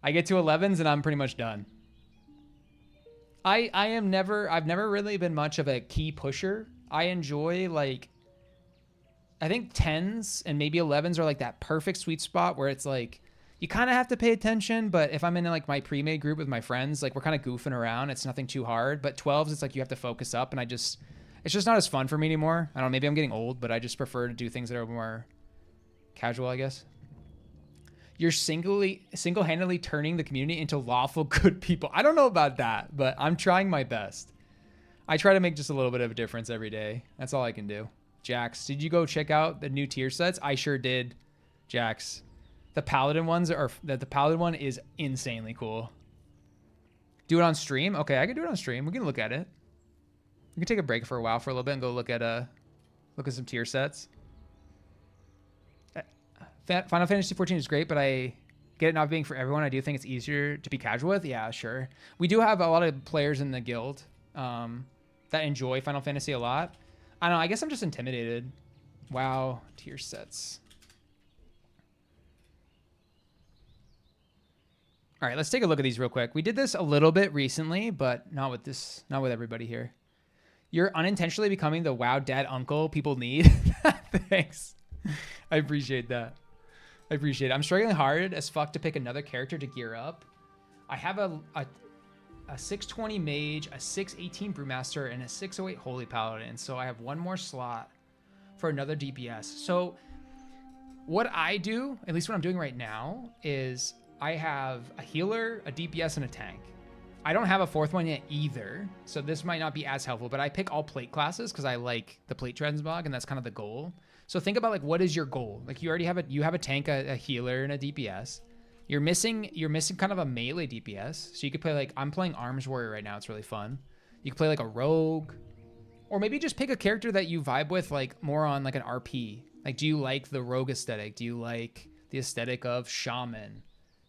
I get to 11s and I'm pretty much done. I've never really been much of a key pusher. I enjoy like, I think 10s and maybe 11s are like that perfect sweet spot where it's like, you kind of have to pay attention, but if I'm in like my pre-made group with my friends, like we're kind of goofing around. It's nothing too hard, but 12s, it's like you have to focus up and it's just not as fun for me anymore. I don't know, maybe I'm getting old, but I just prefer to do things that are more casual, I guess. You're single-handedly turning the community into lawful good people. I don't know about that, but I'm trying my best. I try to make just a little bit of a difference every day. That's all I can do. Jax, did you go check out the new tier sets? I sure did, Jax. The Paladin the Paladin one is insanely cool. Do it on stream? Okay, I can do it on stream. We can look at it. We can take a break for a while for a little bit and go look at some tier sets. Final Fantasy 14 is great, but I get it not being for everyone. I do think it's easier to be casual with. Yeah, sure. We do have a lot of players in the guild that enjoy Final Fantasy a lot. I don't know. I guess I'm just intimidated. WoW tier sets. All right, let's take a look at these real quick. We did this a little bit recently, but not with everybody here. You're unintentionally becoming the WoW dad uncle people need. Thanks. I appreciate that. I appreciate it. I'm struggling hard as fuck to pick another character to gear up. I have a 620 mage, a 618 brewmaster, and a 608 holy paladin. So I have one more slot for another DPS. So what I do, at least what I'm doing right now, is I have a healer, a DPS, and a tank. I don't have a fourth one yet either, so this might not be as helpful, but I pick all plate classes because I like the plate transmog, and that's kind of the goal. So think about like, what is your goal? Like you already have a tank, a healer, and a DPS. You're missing kind of a melee DPS. So you could play like, I'm playing Arms Warrior right now. It's really fun. You could play like a rogue, or maybe just pick a character that you vibe with, like more on like an RP. Like, do you like the rogue aesthetic? Do you like the aesthetic of shaman?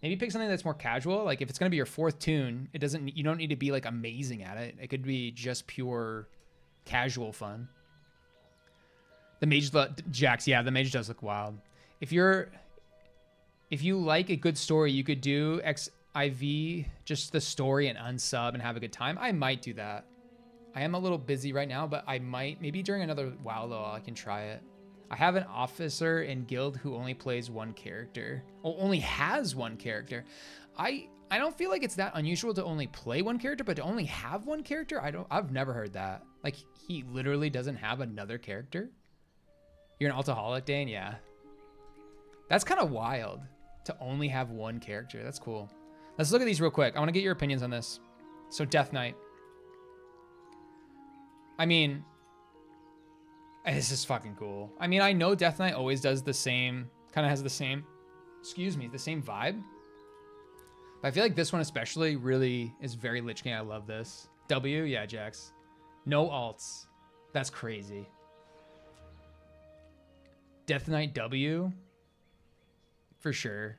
Maybe pick something that's more casual. Like if it's gonna be your fourth tune, you don't need to be like amazing at it. It could be just pure casual fun. The mage, Jax, yeah, the mage does look wild. If you like a good story, you could do XIV, just the story, and unsub and have a good time. I might do that. I am a little busy right now, but I might, maybe during another WoW though, I can try it. I have an officer in guild who only plays one character, or only has one character. I don't feel like it's that unusual to only play one character, but to only have one character, I've never heard that. Like he literally doesn't have another character. You're an alcoholic, Dane? Yeah. That's kind of wild to only have one character. That's cool. Let's look at these real quick. I want to get your opinions on this. So Death Knight. I mean, this is fucking cool. I mean, I know Death Knight always does the same, kind of has the same, the same vibe. But I feel like this one especially really is very Lich King. I love this. W, yeah, Jax. No alts. That's crazy. Death Knight W, for sure.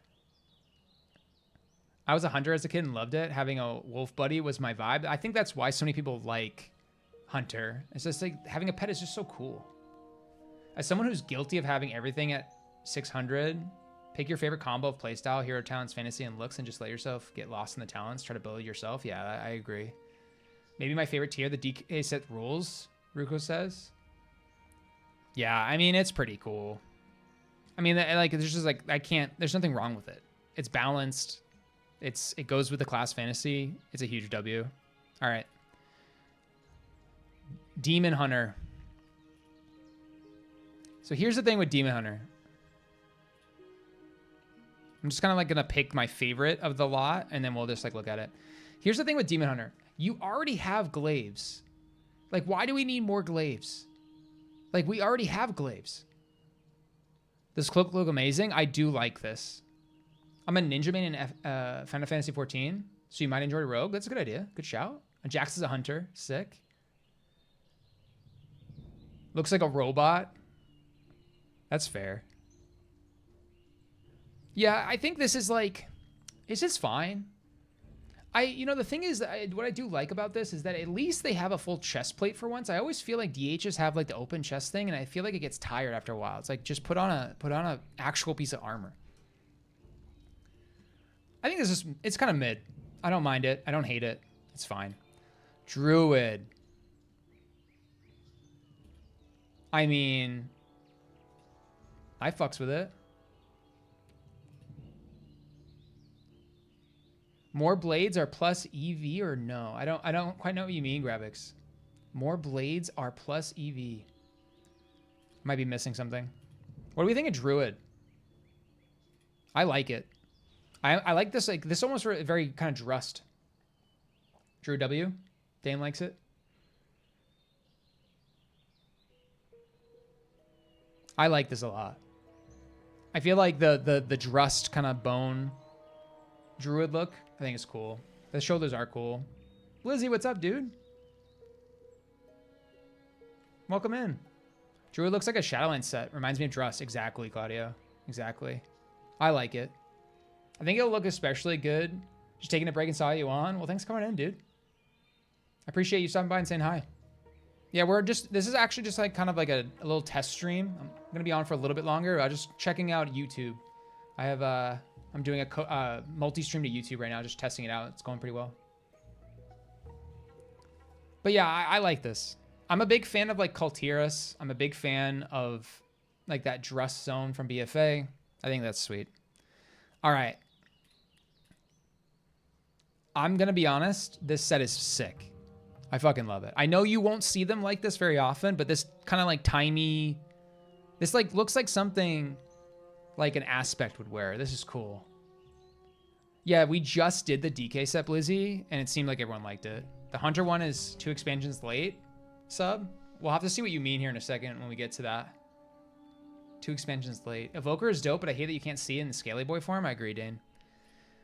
I was a hunter as a kid and loved it. Having a wolf buddy was my vibe. I think that's why so many people like hunter. It's just like having a pet is just so cool. As someone who's guilty of having everything at 600, pick your favorite combo of playstyle, hero talents, fantasy, and looks, and just let yourself get lost in the talents. Try to build it yourself. Yeah, I agree. Maybe my favorite tier, the DK set rules, Ruko says. Yeah, I mean, it's pretty cool. I mean, like, there's just like, there's nothing wrong with it. It's balanced. It goes with the class fantasy. It's a huge W. All right. Demon Hunter. So here's the thing with Demon Hunter. I'm just kind of like going to pick my favorite of the lot, and then we'll just like look at it. Here's the thing with Demon Hunter. You already have glaives. Like, why do we need more glaives? Like, we already have glaives. Does cloak look amazing? I do like this. I'm a ninja main in Final Fantasy 14, so you might enjoy rogue. That's a good idea. Good shout. Jax is a hunter. Sick. Looks like a robot. That's fair. Yeah, I think this is like, it's just fine. You know, the thing is, what I do like about this is that at least they have a full chest plate for once. I always feel like DHs have like the open chest thing, and I feel like it gets tired after a while. It's like, just put on a actual piece of armor. I think this is, it's kind of mid. I don't mind it. I don't hate it. It's fine. Druid. I mean, I fucks with it. More blades are plus EV or no? I don't quite know what you mean, Gravix. More blades are plus EV. Might be missing something. What do we think of Druid? I like it. I like this. Like, this almost very kind of Drust. Drew W. Dane likes it. I like this a lot. I feel like the Drust kind of bone Druid look, I think it's cool. The shoulders are cool. Lizzie, what's up, dude? Welcome in. Druid looks like a Shadowlands set. Reminds me of Drust. Exactly, Claudio. Exactly. I like it. I think it'll look especially good. Just taking a break and saw you on. Well, thanks for coming in, dude. I appreciate you stopping by and saying hi. Yeah, this is actually just like kind of like a little test stream. I'm gonna be on for a little bit longer. Just checking out YouTube. I have I'm doing a multi-stream to YouTube right now, just testing it out. It's going pretty well. But yeah, I like this. I'm a big fan of like Kultiras. I'm a big fan of like that Drust zone from BFA. I think that's sweet. All right. I'm going to be honest. This set is sick. I fucking love it. I know you won't see them like this very often, but this kind of like timey, this like looks like something like an Aspect would wear. This is cool. Yeah, we just did the DK set, Blizzy, and it seemed like everyone liked it. The Hunter one is 2 expansions late, sub. We'll have to see what you mean here in a second when we get to that. 2 expansions late. Evoker is dope, but I hate that you can't see it in the Scaly Boy form. I agree, Dane.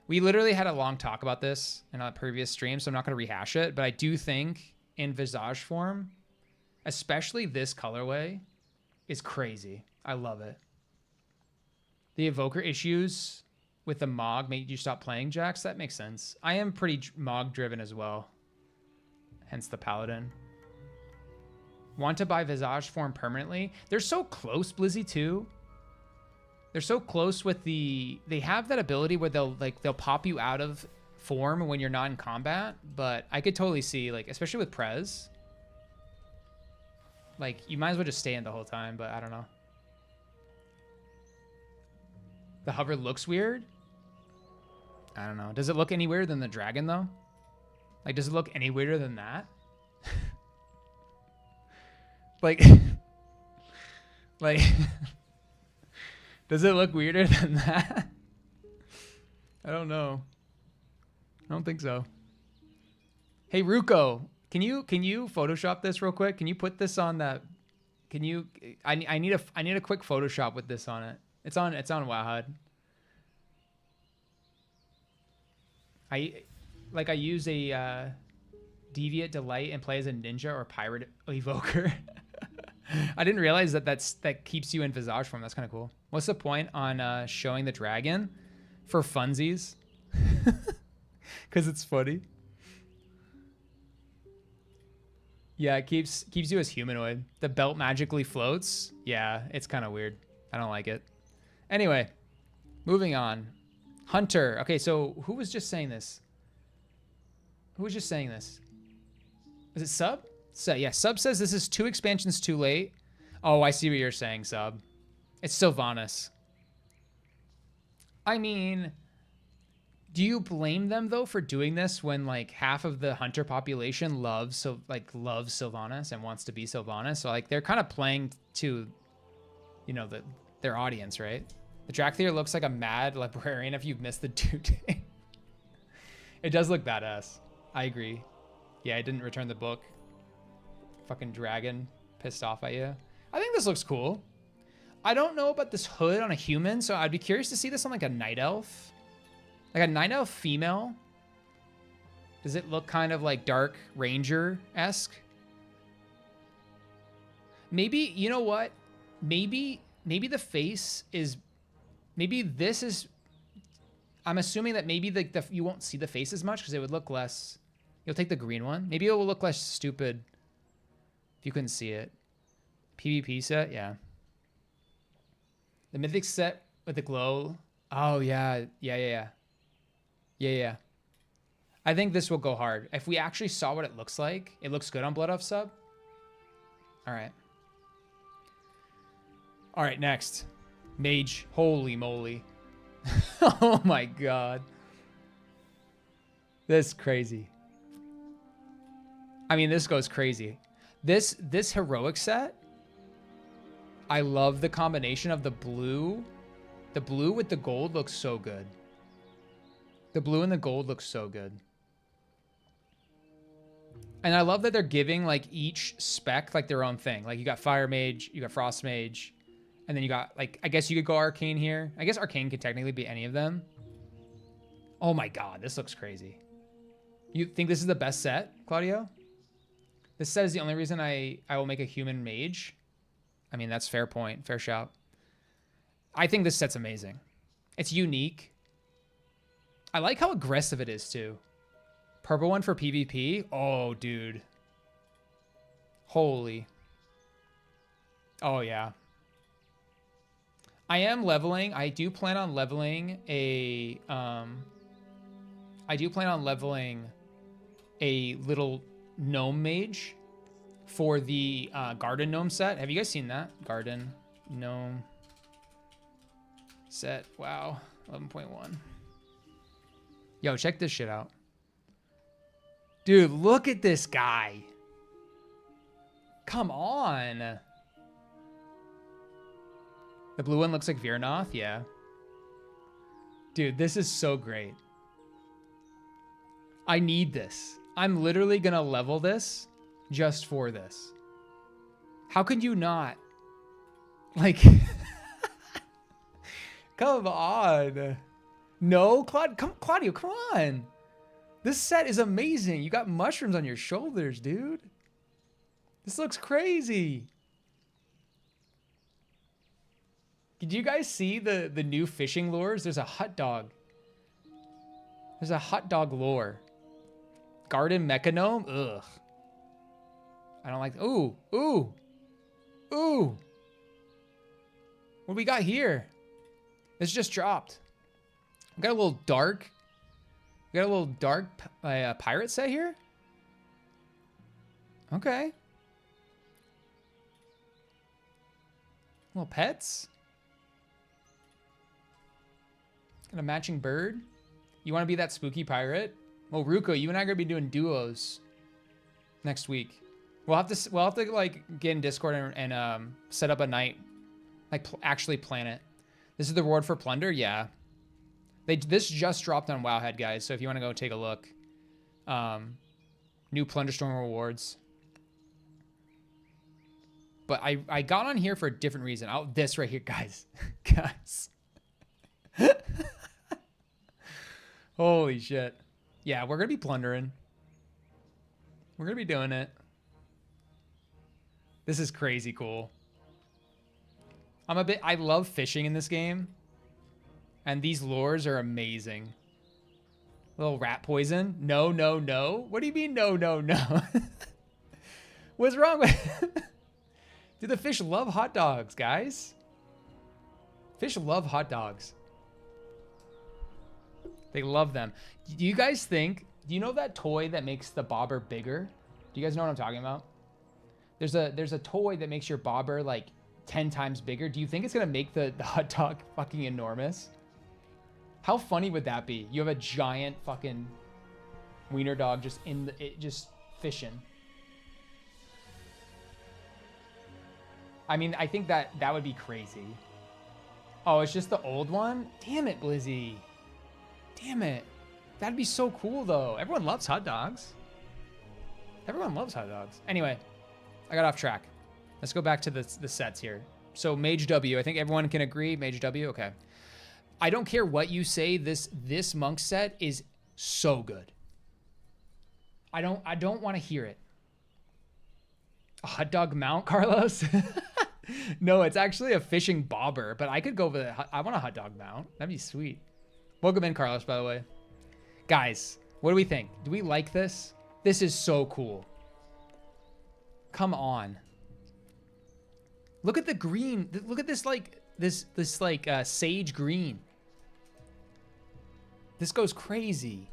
We literally had a long talk about this in a previous stream, so I'm not going to rehash it, but I do think in Visage form, especially this colorway, is crazy. I love it. The Evoker issues with the Mog made you stop playing, Jax. That makes sense. I am pretty Mog driven as well. Hence the Paladin. Want to buy Visage form permanently? They're so close, Blizzy, too. They're so close with the... They have that ability where they'll pop you out of form when you're not in combat, but I could totally see, like, especially with Prez, like, you might as well just stay in the whole time, but I don't know. The hover looks weird. I don't know. Does it look any weirder than the dragon, though? Like, does it look any weirder than that? Like... like... Does it look weirder than that? I don't know. I don't think so. Hey, Ruko, can you Photoshop this real quick? Can you put this on that? Can you? I need a quick Photoshop with this on it. It's on Wowhud. I use a Deviant Delight and play as a ninja or pirate evoker. I didn't realize that keeps you in Visage form. That's kind of cool. What's the point on showing the dragon? For funsies. Because it's funny. Yeah, it keeps you as humanoid. The belt magically floats. Yeah, it's kind of weird. I don't like it. Anyway, moving on. Hunter. Okay, so who was just saying this? Who was just saying this? Is it Sub? So yeah, Sub says this is 2 expansions too late. Oh, I see what you're saying, Sub. It's Sylvanas. I mean, do you blame them though for doing this when like half of the Hunter population loves Sylvanas and wants to be Sylvanas? So like they're kind of playing to, you know, their audience, right? The Dracthyr looks like a mad librarian if you've missed the due date. It does look badass. I agree. Yeah, I didn't return the book. Fucking dragon pissed off at you. I think this looks cool. I don't know about this hood on a human, so I'd be curious to see this on like a night elf. Like a night elf female. Does it look kind of like Dark Ranger-esque? Maybe, you know what? Maybe the face is... Maybe this is I'm assuming that maybe you won't see the face as much because it would look less. You'll take the green one. Maybe it will look less stupid if you couldn't see it. PvP set, yeah. The mythic set with the glow. Oh, yeah. Yeah. I think this will go hard. If we actually saw what it looks like, it looks good on Blood Off sub. All right. All right, next. Mage. Holy moly. Oh my god. This is crazy. I mean, this goes crazy. This heroic set, I love the combination of the blue. The blue with the gold looks so good. The blue and the gold looks so good. And I love that they're giving like each spec like their own thing. Like you got Fire Mage, you got Frost Mage, and then you got like, I guess you could go Arcane here. I guess Arcane could technically be any of them. Oh my god, this looks crazy. You think this is the best set, Claudio? This set is the only reason I will make a human mage. I mean, that's fair point, fair shout. I think this set's amazing. It's unique. I like how aggressive it is too. Purple one for PvP. Oh, dude. Holy. Oh, yeah. I am leveling. I do plan on leveling a little gnome mage for the garden gnome set. Have you guys seen that? Garden gnome set. Wow. 11.1. Yo, check this shit out. Dude, look at this guy. Come on. The blue one looks like Virnoth, yeah. Dude, this is so great. I need this. I'm literally gonna level this just for this. How could you not? Like, come on. No, Claudio, come on. This set is amazing. You got mushrooms on your shoulders, dude. This looks crazy. Did you guys see the new fishing lures? There's a hot dog. There's a hot dog lure. Garden Mechanome? Ugh. I don't like... Ooh. What do we got here? This just dropped. We got a little dark... We got a little dark pirate set here. Okay. Little pets. Got a matching bird. You want to be that spooky pirate? Well, Ruko, you and I are gonna be doing duos next week. We'll have to like get in Discord and set up a night, like actually plan it. This is the reward for plunder, yeah. This just dropped on Wowhead, guys. So if you want to go take a look, new Plunderstorm rewards. But I got on here for a different reason. This right here, guys, guys. Holy shit. Yeah, we're gonna be plundering. We're gonna be doing it. This is crazy cool. I love fishing in this game. And these lures are amazing. Little rat poison. No. What do you mean no? What's wrong with... Dude, the fish love hot dogs, guys. Fish love hot dogs. They love them. Do you guys think... Do you know that toy that makes the bobber bigger? Do you guys know what I'm talking about? There's a toy that makes your bobber like 10 times bigger. Do you think it's going to make the hot dog fucking enormous? How funny would that be? You have a giant fucking wiener dog just just fishing. I mean, I think that would be crazy. Oh, it's just the old one? Damn it, Blizzy. Damn it. That'd be so cool, though. Everyone loves hot dogs. Everyone loves hot dogs. Anyway, I got off track. Let's go back to the sets here. So Mage W, I think everyone can agree. Mage W, okay. I don't care what you say. This monk set is so good. I don't want to hear it. A hot dog mount, Carlos? No, it's actually a fishing bobber, but I could go with I want a hot dog mount. That'd be sweet. Welcome in, Carlos, by the way. Guys, what do we think? Do we like this? This is so cool. Come on. Look at the green. Look at this, like, this sage green. This goes crazy.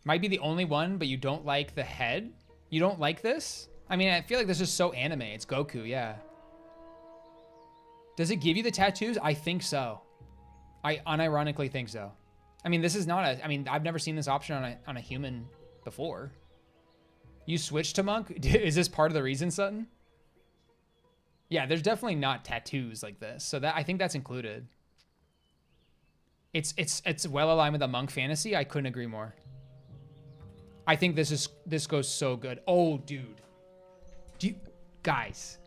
Might be the only one, but you don't like the head? You don't like this? I mean, I feel like this is so anime. It's Goku, yeah. Does it give you the tattoos? I think so. I unironically think so. I mean, this is not a... I mean, I've never seen this option on a human before. You switched to monk? Is this part of the reason, Sutton? Yeah, there's definitely not tattoos like this. So that I think that's included. It's well aligned with the monk fantasy. I couldn't agree more. I think this goes so good. Oh, dude. Guys.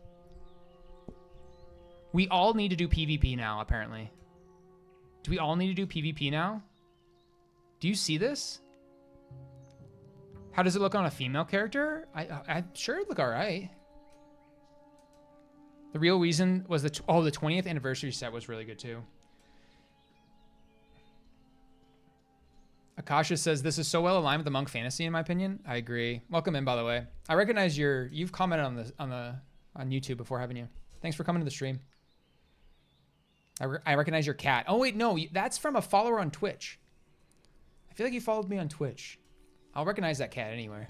We all need to do PvP now, apparently. Do we all need to do PvP now? Do you see this? How does it look on a female character? I'm sure it look all right. The real reason was the 20th anniversary set was really good too. Akasha says, this is so well aligned with the monk fantasy, in my opinion. I agree. Welcome in, by the way. I recognize you've commented on YouTube before, haven't you? Thanks for coming to the stream. I recognize your cat. Oh, wait, no, that's from a follower on Twitch. I feel like you followed me on Twitch. I'll recognize that cat anywhere.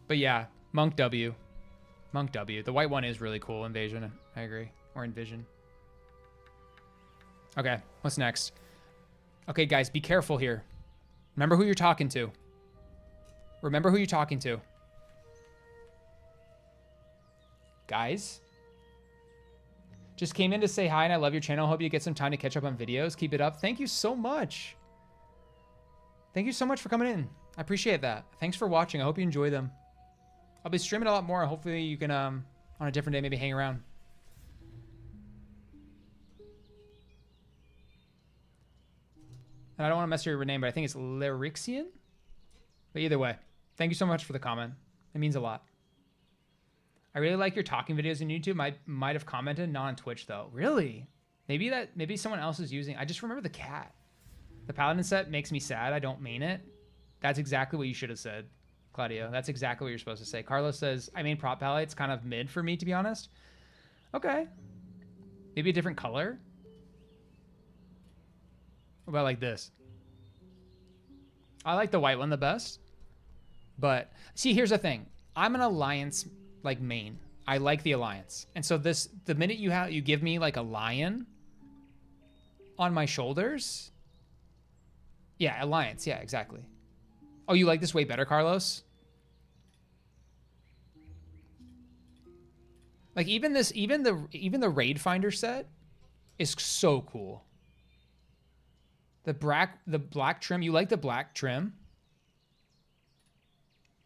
But yeah, Monk W. Monk W. The white one is really cool. Invasion, I agree. Or Envision. Okay, what's next? Okay, guys, be careful here. Remember who you're talking to. Remember who you're talking to. Guys? Just came in to say hi and I love your channel. Hope you get some time to catch up on videos. Keep it up. Thank you so much. Thank you so much for coming in. I appreciate that. Thanks for watching. I hope you enjoy them. I'll be streaming a lot more. Hopefully you can, on a different day, maybe hang around. And I don't want to mess with your name, but I think it's Lyrixian. But either way, thank you so much for the comment. It means a lot. I really like your talking videos on YouTube. Might have commented, not on Twitch though. Really? Maybe someone else is using. I just remember the cat. The Paladin set makes me sad. I don't mean it. That's exactly what you should have said, Claudio. That's exactly what you're supposed to say. Carlos says, I mean, prop palette. It's kind of mid for me, to be honest. Okay. Maybe a different color. What about like this? I like the white one the best. But see, here's the thing. I'm an alliance like main. I like the alliance. And so the minute you give me like a lion on my shoulders. Yeah, alliance. Yeah, exactly. Oh, you like this way better, Carlos? Like even the Raid Finder set is so cool. The black trim. You like the black trim?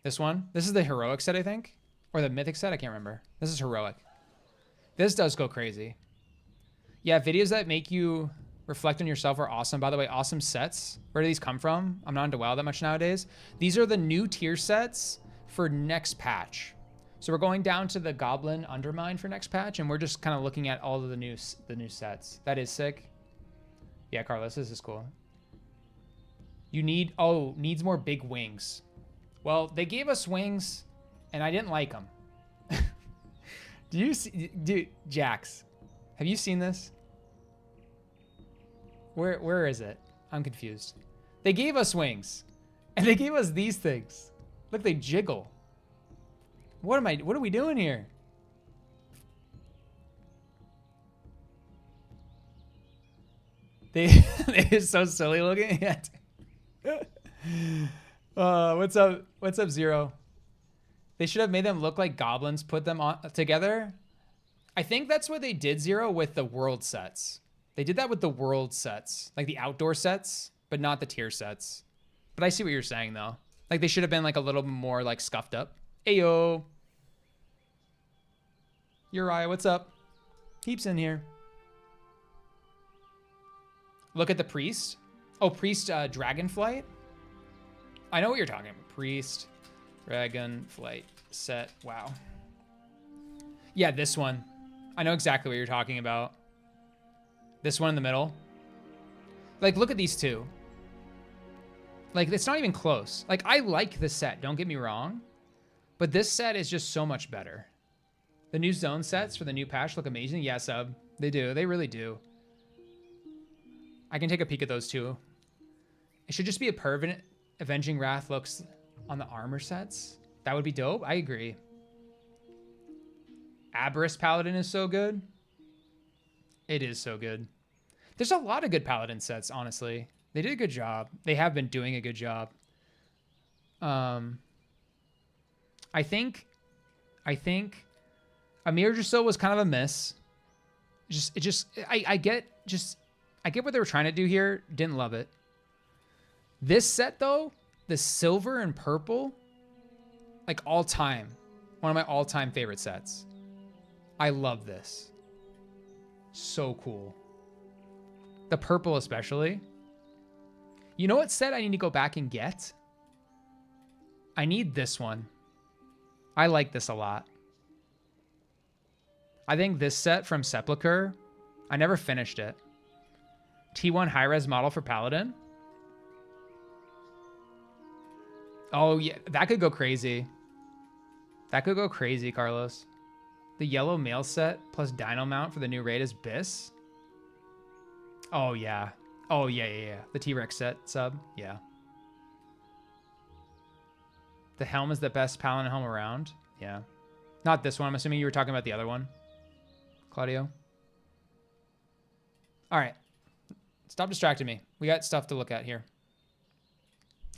This one? This is the heroic set, I think. Or the mythic set? I can't remember. This is heroic. This does go crazy. Yeah, videos that make you reflect on yourself are awesome. By the way, awesome sets. Where do these come from? I'm not into WoW that much nowadays. These are the new tier sets for next patch. So we're going down to the Goblin Undermine for next patch, and we're just kind of looking at all of the new sets. That is sick. Yeah, Carlos, this is cool. You needs more big wings. Well, they gave us wings, and I didn't like them. Do you see, dude, Jax, have you seen this? Where is it? I'm confused. They gave us wings, and they gave us these things. Look, they jiggle. What are we doing here? They're so silly looking. What's up, Zero? They should have made them look like goblins, put them on together. I think that's what they did, Zero, with the world sets. They did that with the world sets, like the outdoor sets, but not the tier sets. But I see what you're saying though. Like they should have been like a little more like scuffed up. Ayo. Uriah, what's up? Heaps in here. Look at the priest. Oh, priest dragonflight. I know what you're talking about. Priest dragonflight set. Wow. Yeah, this one. I know exactly what you're talking about. This one in the middle. Like, look at these two. Like, it's not even close. Like, I like this set, don't get me wrong. But this set is just so much better. The new zone sets for the new patch look amazing. Yeah, sub. They do. They really do. I can take a peek at those two. It should just be a permanent Avenging Wrath looks on the armor sets. That would be dope. I agree. Aberrus Paladin is so good. It is so good. There's a lot of good Paladin sets, honestly. They did a good job. They have been doing a good job. I think Amir Jusso was kind of a miss. I get what they were trying to do here. Didn't love it. This set though, the silver and purple, like all time, one of my all-time favorite sets. I love this. So cool. The purple especially. You know what set I need to go back and get? I need this one. I like this a lot. I think this set from Sepulchre, I never finished it. T1 high-res model for Paladin. Oh, yeah, that could go crazy. That could go crazy, Carlos. The yellow mail set plus Dino mount for the new raid is Biss. Oh, yeah. Oh, yeah. The T-Rex set sub, yeah. The helm is the best Paladin helm around. Yeah. Not this one. I'm assuming you were talking about the other one, Claudio. All right. Stop distracting me. We got stuff to look at here.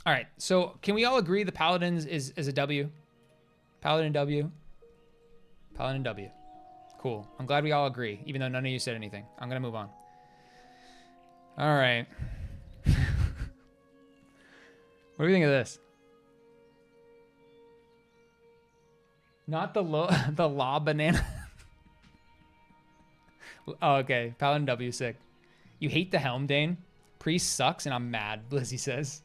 All right. So can we all agree the Paladins is a W? Paladin W. Paladin W. Cool. I'm glad we all agree, even though none of you said anything. I'm going to move on. All right. What do you think of this? Not the law banana. Oh, okay. Paladin W, sick. You hate the helm, Dane? Priest sucks and I'm mad, Blizzy says.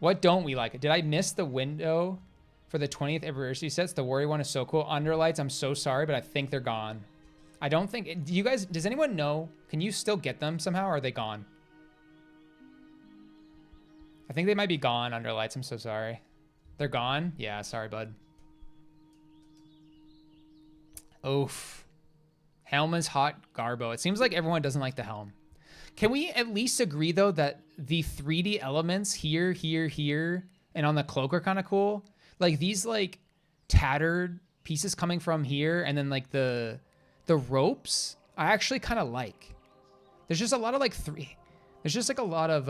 What don't we like? Did I miss the window for the 20th anniversary sets? The Warrior one is so cool. Underlights, I'm so sorry, but I think they're gone. I don't think... Do you guys... Does anyone know? Can you still get them somehow, or are they gone? I think they might be gone, Underlights. I'm so sorry. They're gone? Yeah, sorry, bud. Oof. Helm is hot garbo. It seems like everyone doesn't like the helm. Can we at least agree, though, that the 3D elements here, and on the cloak are kind of cool? Like, these, like, tattered pieces coming from here, and then, like, the ropes, I actually kind of like. There's just a lot of, like, There's just, like, a lot of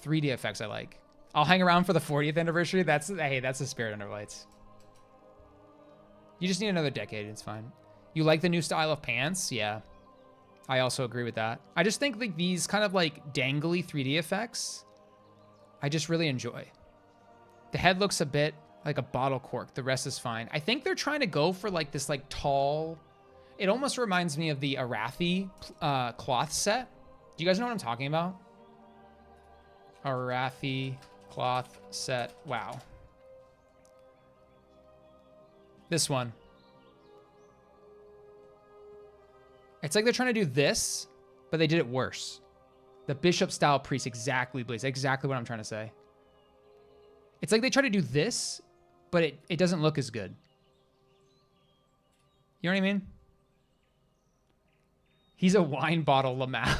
3D effects I like. I'll hang around for the 40th anniversary. Hey, that's the spirit under lights. You just need another decade. It's fine. You like the new style of pants? Yeah. I also agree with that. I just think like these kind of like dangly 3D effects, I just really enjoy. The head looks a bit like a bottle cork. The rest is fine. I think they're trying to go for like this like tall, it almost reminds me of the Arathi cloth set. Do you guys know what I'm talking about? Arathi cloth set. Wow. This one. It's like they're trying to do this, but they did it worse. The bishop style priest, exactly, Blaze. Exactly what I'm trying to say. It's like they try to do this, but it doesn't look as good. You know what I mean? He's a wine bottle, Lamau.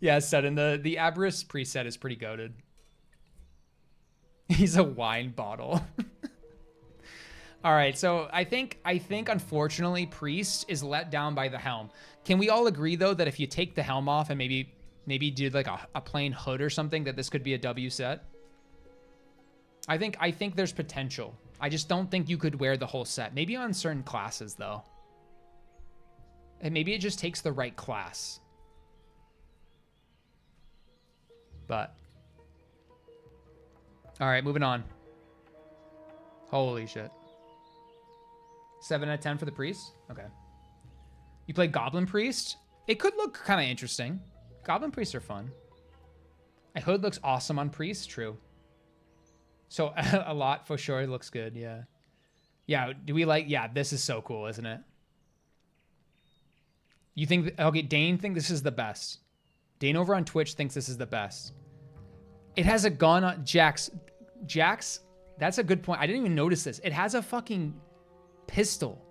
Yeah, Sudden, the Aberrus preset is pretty goated. He's a wine bottle. All right, so I think unfortunately Priest is let down by the helm. Can we all agree though that if you take the helm off and maybe do like a plain hood or something, that this could be a W set? I think there's potential. I just don't think you could wear the whole set. Maybe on certain classes though. And maybe it just takes the right class. But all right, moving on. Holy shit. 7 out of 10 for the priest? Okay. You play Goblin Priest? It could look kind of interesting. Goblin Priests are fun. A hood looks awesome on Priest? True. So a lot for sure looks good. Yeah. Yeah. Do we like, yeah, this is so cool, isn't it? You think, okay, Dane think this is the best. Dane over on Twitch thinks this is the best. It has a gun on Jax, that's a good point. I didn't even notice this. It has a fucking pistol.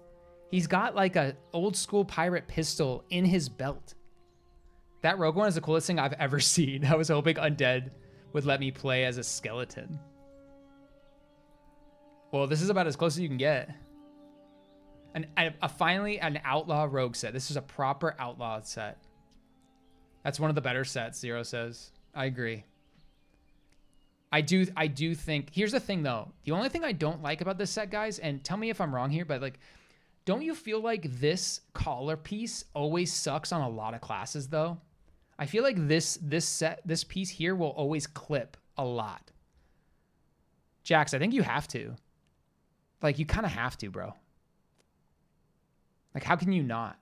He's got like a old school pirate pistol in his belt. That rogue one is the coolest thing I've ever seen. I was hoping Undead would let me play as a skeleton. Well, this is about as close as you can get. Finally, an outlaw rogue set. This is a proper outlaw set. That's one of the better sets, Zero says. I agree. I do think, here's the thing though. The only thing I don't like about this set, guys, and tell me if I'm wrong here, but like, don't you feel like this collar piece always sucks on a lot of classes though? I feel like this piece here will always clip a lot. Jax, I think you have to. Like, you kind of have to, bro. Like, how can you not?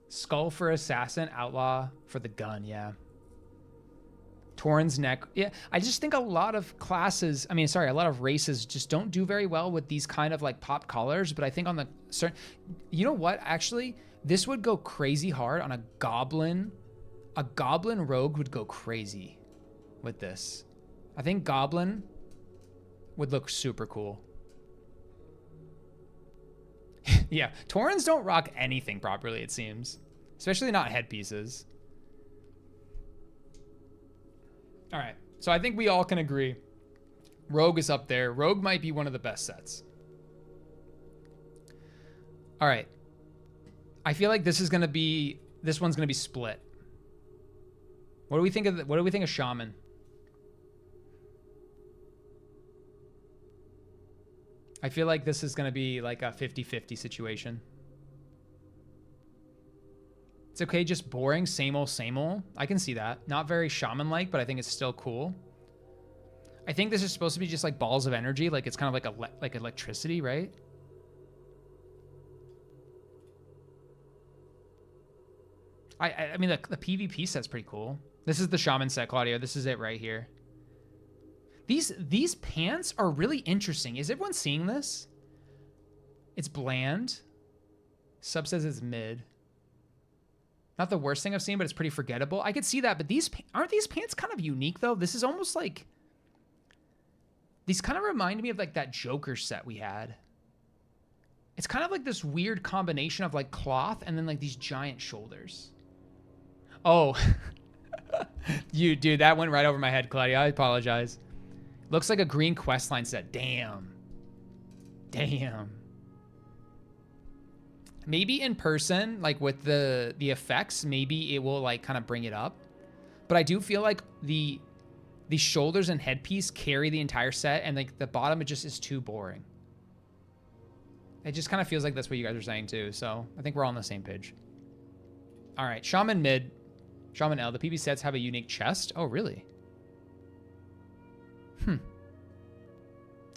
Skull for assassin, outlaw for the gun, yeah. Torrens neck, yeah. I just think a lot of classes, a lot of races just don't do very well with these kind of like pop collars, but I think on the certain, you know what, actually, this would go crazy hard on a goblin. A goblin rogue would go crazy with this. I think goblin would look super cool. Yeah, Taurens don't rock anything properly, it seems. Especially not headpieces. All right, so I think we all can agree. Rogue is up there. Rogue might be one of the best sets. All right. I feel like this one's gonna be split. What do we think of Shaman? I feel like this is going to be like a 50-50 situation. It's okay, just boring, same old, same old. I can see that. Not very shaman-like, but I think it's still cool. I think this is supposed to be just like balls of energy. Like it's kind of like electricity, right? I mean, the PvP set's pretty cool. This is the shaman set, Claudio. This is it right here. These pants are really interesting. Is everyone seeing this? It's bland. Sub says it's mid. Not the worst thing I've seen, but it's pretty forgettable. I could see that, but aren't these pants kind of unique though? This is almost like, these kind of remind me of like that Joker set we had. It's kind of like this weird combination of like cloth and then like these giant shoulders. Oh, dude, that went right over my head, Claudia. I apologize. Looks like a green questline set. Damn. Maybe in person, like with the effects, maybe it will like kind of bring it up. But I do feel like the shoulders and headpiece carry the entire set, and like the bottom, it just is too boring. It just kind of feels like that's what you guys are saying too. So I think we're all on the same page. All right, Shaman mid, Shaman L. The PB sets have a unique chest. Oh, really?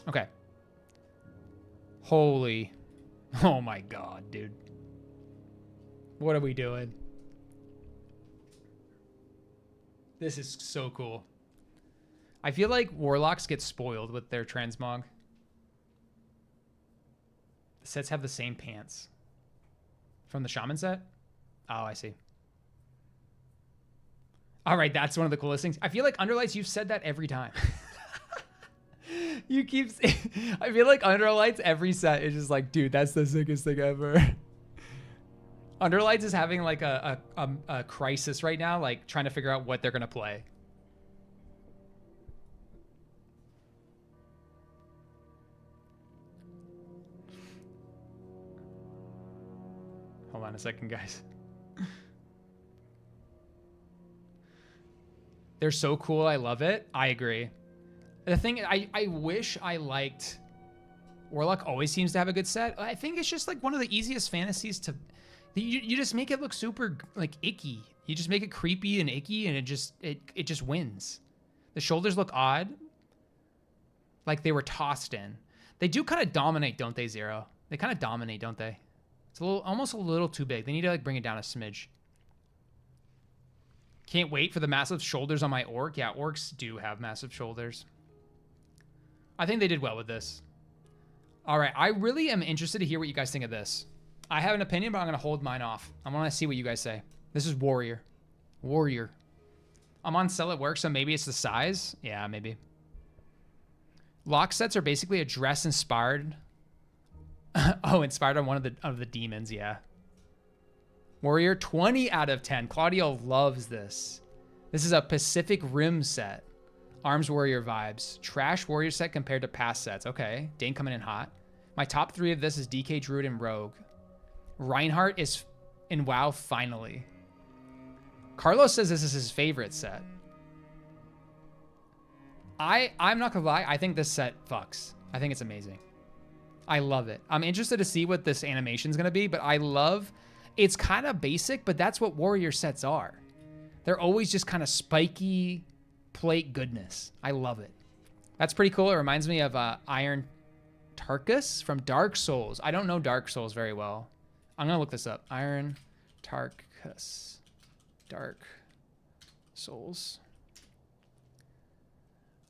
Okay. Holy. Oh my God, dude. What are we doing? This is so cool. I feel like Warlocks get spoiled with their transmog. The sets have the same pants. From the Shaman set? Oh, I see. All right, that's one of the coolest things. I feel like Underlights, you've said that every time. You keep saying, I feel like Underlights every set is just like, dude, that's the sickest thing ever. Underlights is having like a crisis right now, like trying to figure out what they're gonna play. Hold on a second, guys. They're so cool. I love it. I agree. The thing, I wish I liked... Warlock always seems to have a good set. I think it's just like one of the easiest fantasies to... You just make it look super like icky. You just make it creepy and icky, and it just wins. The shoulders look odd. Like they were tossed in. They do kind of dominate, don't they, Zero? They kind of dominate, don't they? It's almost a little too big. They need to like bring it down a smidge. Can't wait for the massive shoulders on my orc. Yeah, orcs do have massive shoulders. I think they did well with this. All right, I really am interested to hear what you guys think of this. I have an opinion, but I'm going to hold mine off. I want to see what you guys say. This is warrior. Warrior. I'm on sell at work, so maybe it's the size. Yeah, maybe. Lock sets are basically a dress inspired. Oh, inspired on one of the demons, yeah. Warrior, 20 out of 10. Claudio loves this. This is a Pacific Rim set. Arms Warrior vibes. Trash Warrior set compared to past sets. Okay, Dane coming in hot. My top 3 of this is DK, Druid, and Rogue. Reinhardt is in WoW finally. Carlos says this is his favorite set. I'm not gonna lie, I think this set fucks. I think it's amazing. I love it. I'm interested to see what this animation's gonna be, but I love, it's kind of basic, but that's what warrior sets are. They're always just kind of spiky plate goodness. I love it. That's pretty cool. It reminds me of Iron Tarkus from Dark Souls. I don't know Dark Souls very well. I'm gonna look this up. Iron Tarkus. Dark Souls.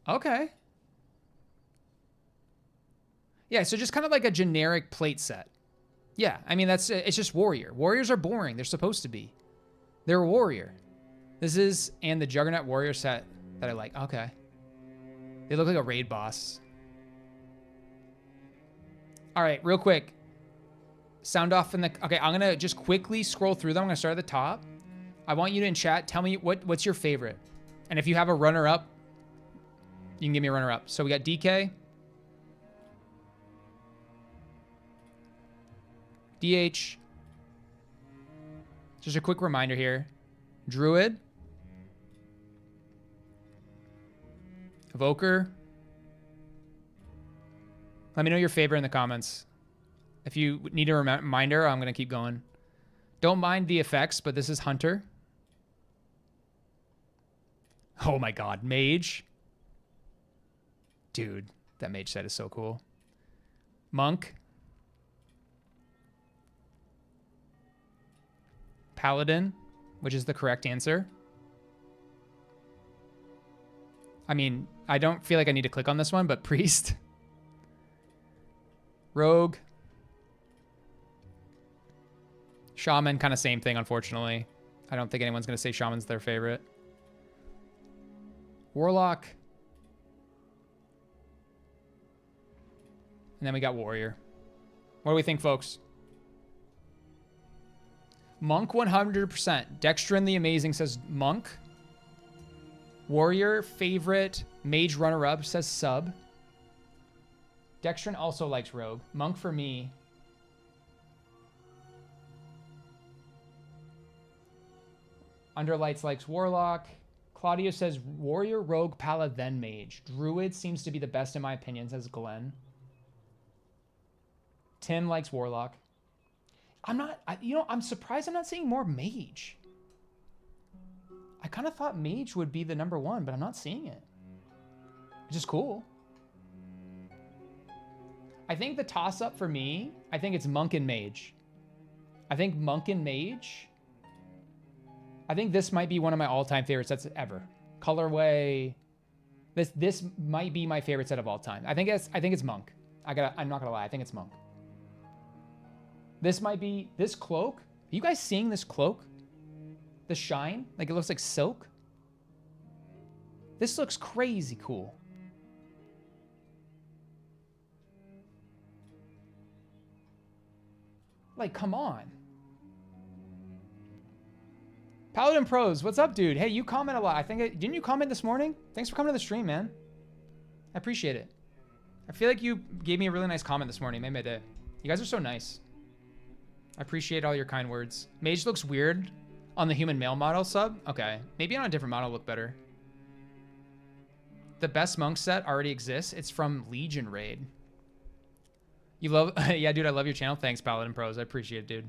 Okay. Yeah, so just kind of like a generic plate set. Yeah, I mean, it's just warrior. Warriors are boring. They're supposed to be. They're a warrior. This is, and the Juggernaut warrior set that I like. Okay. They look like a raid boss. All right, real quick. Sound off in the, okay, I'm gonna just quickly scroll through them. I'm gonna start at the top. I want you to in chat, tell me what's your favorite. And if you have a runner-up, you can give me a runner-up. So we got DK. DH. Just a quick reminder here. Druid. Evoker. Let me know your favorite in the comments. If you need a reminder, I'm going to keep going. Don't mind the effects, but this is Hunter. Oh my god, Mage. Dude, that Mage set is so cool. Monk. Paladin, which is the correct answer. I mean, I don't feel like I need to click on this one, but Priest. Rogue. Shaman, kind of same thing, unfortunately. I don't think anyone's going to say Shaman's their favorite. Warlock. And then we got Warrior. What do we think, folks? Monk 100%. Dextrin the Amazing says Monk. Warrior favorite Mage runner-up says Sub. Dextrin also likes Rogue. Monk for me. Underlights likes Warlock. Claudio says Warrior, Rogue, Pala, then Mage. Druid seems to be the best in my opinion, says Glenn. Tim likes Warlock. I'm surprised I'm not seeing more Mage. I kind of thought Mage would be the #1, but I'm not seeing it. Which is cool. I think the toss-up for me, I think it's Monk and Mage. I think Monk and Mage. I think this might be one of my all-time favorite sets ever. Colorway. This might be my favorite set of all time. I think it's Monk. I'm not gonna lie. I think it's Monk. This might be this cloak. Are you guys seeing this cloak? The shine, like it looks like silk. This looks crazy cool. Like, come on. Paladin Pros, what's up, dude? Hey, you comment a lot. Didn't you comment this morning? Thanks for coming to the stream, man. I appreciate it. I feel like you gave me a really nice comment this morning. Made my day. You guys are so nice. I appreciate all your kind words. Mage looks weird on the human male model sub. Okay, maybe on a different model look better. The best monk set already exists. It's from Legion Raid. You love, yeah, dude, I love your channel. Thanks, Paladin Pros. I appreciate it, dude.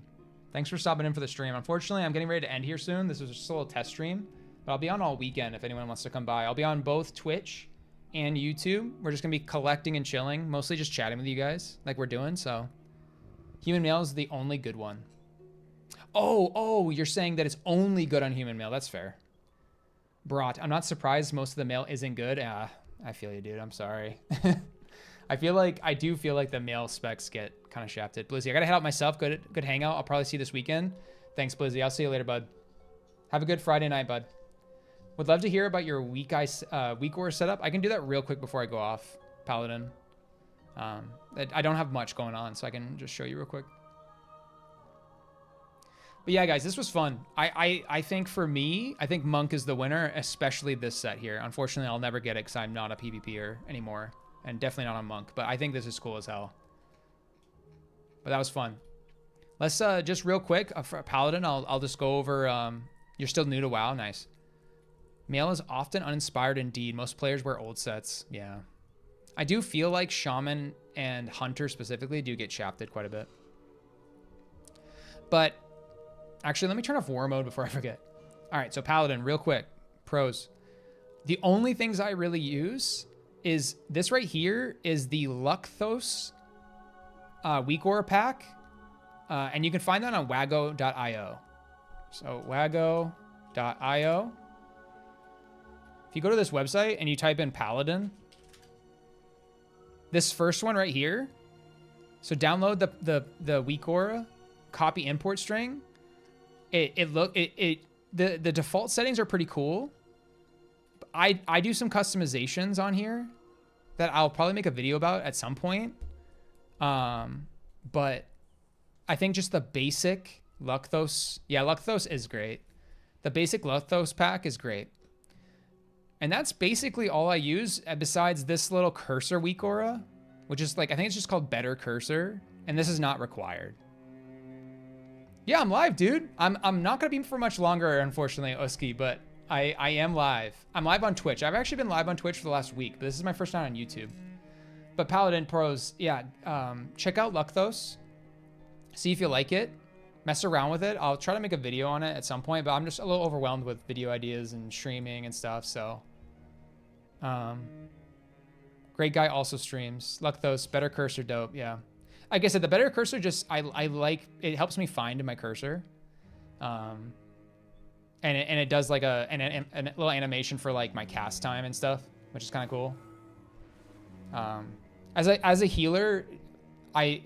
Thanks for stopping in for the stream. Unfortunately, I'm getting ready to end here soon. This was just a little test stream, but I'll be on all weekend if anyone wants to come by. I'll be on both Twitch and YouTube. We're just gonna be collecting and chilling, mostly just chatting with you guys like we're doing, so. Human male is the only good one. Oh, you're saying that it's only good on human male. That's fair. Brought. I'm not surprised most of the mail isn't good. I feel you, dude. I'm sorry. I do feel like the mail specs get kind of shafted. Blizzy, I gotta head out myself. Good hangout. I'll probably see you this weekend. Thanks, Blizzy. I'll see you later, bud. Have a good Friday night, bud. Would love to hear about your weak ore setup. I can do that real quick before I go off, Paladin. I don't have much going on, so I can just show you real quick. But yeah, guys, this was fun. I think for me, I think Monk is the winner, especially this set here. Unfortunately, I'll never get it because I'm not a PvPer anymore, and definitely not on Monk. But I think this is cool as hell. But that was fun. Let's just real quick for Paladin, I'll just go over. You're still new to WoW, nice. Mail is often uninspired indeed. Most players wear old sets. Yeah, I do feel like Shaman and Hunter specifically do get shafted quite a bit. But actually, let me turn off war mode before I forget. All right, so Paladin, real quick, pros. The only things I really use is this right here is the Lucthos weak aura pack. And you can find that on wago.io. So wago.io. If you go to this website and you type in Paladin, this first one right here. So download the weak aura, copy import string. The default settings are pretty cool. I do some customizations on here that I'll probably make a video about at some point. But I think just the basic Lucthos, Lucthos is great. The basic Lucthos pack is great. And that's basically all I use besides this little cursor weak aura, which is like, I think it's just called Better Cursor. And this is not required. Yeah, I'm live, dude. I'm not going to be for much longer, unfortunately, Oski, but I am live. I'm live on Twitch. I've actually been live on Twitch for the last week, but this is my first time on YouTube. But Paladin Pros, yeah, check out Lucthos. See if you like it. Mess around with it. I'll try to make a video on it at some point, but I'm just a little overwhelmed with video ideas and streaming and stuff, so. Great guy also streams. Lucthos, Better Cursor, dope, yeah. Like I said, the Better Cursor just, I like, it helps me find my cursor. And it does like a little animation for like my cast time and stuff, which is kind of cool. As a healer, I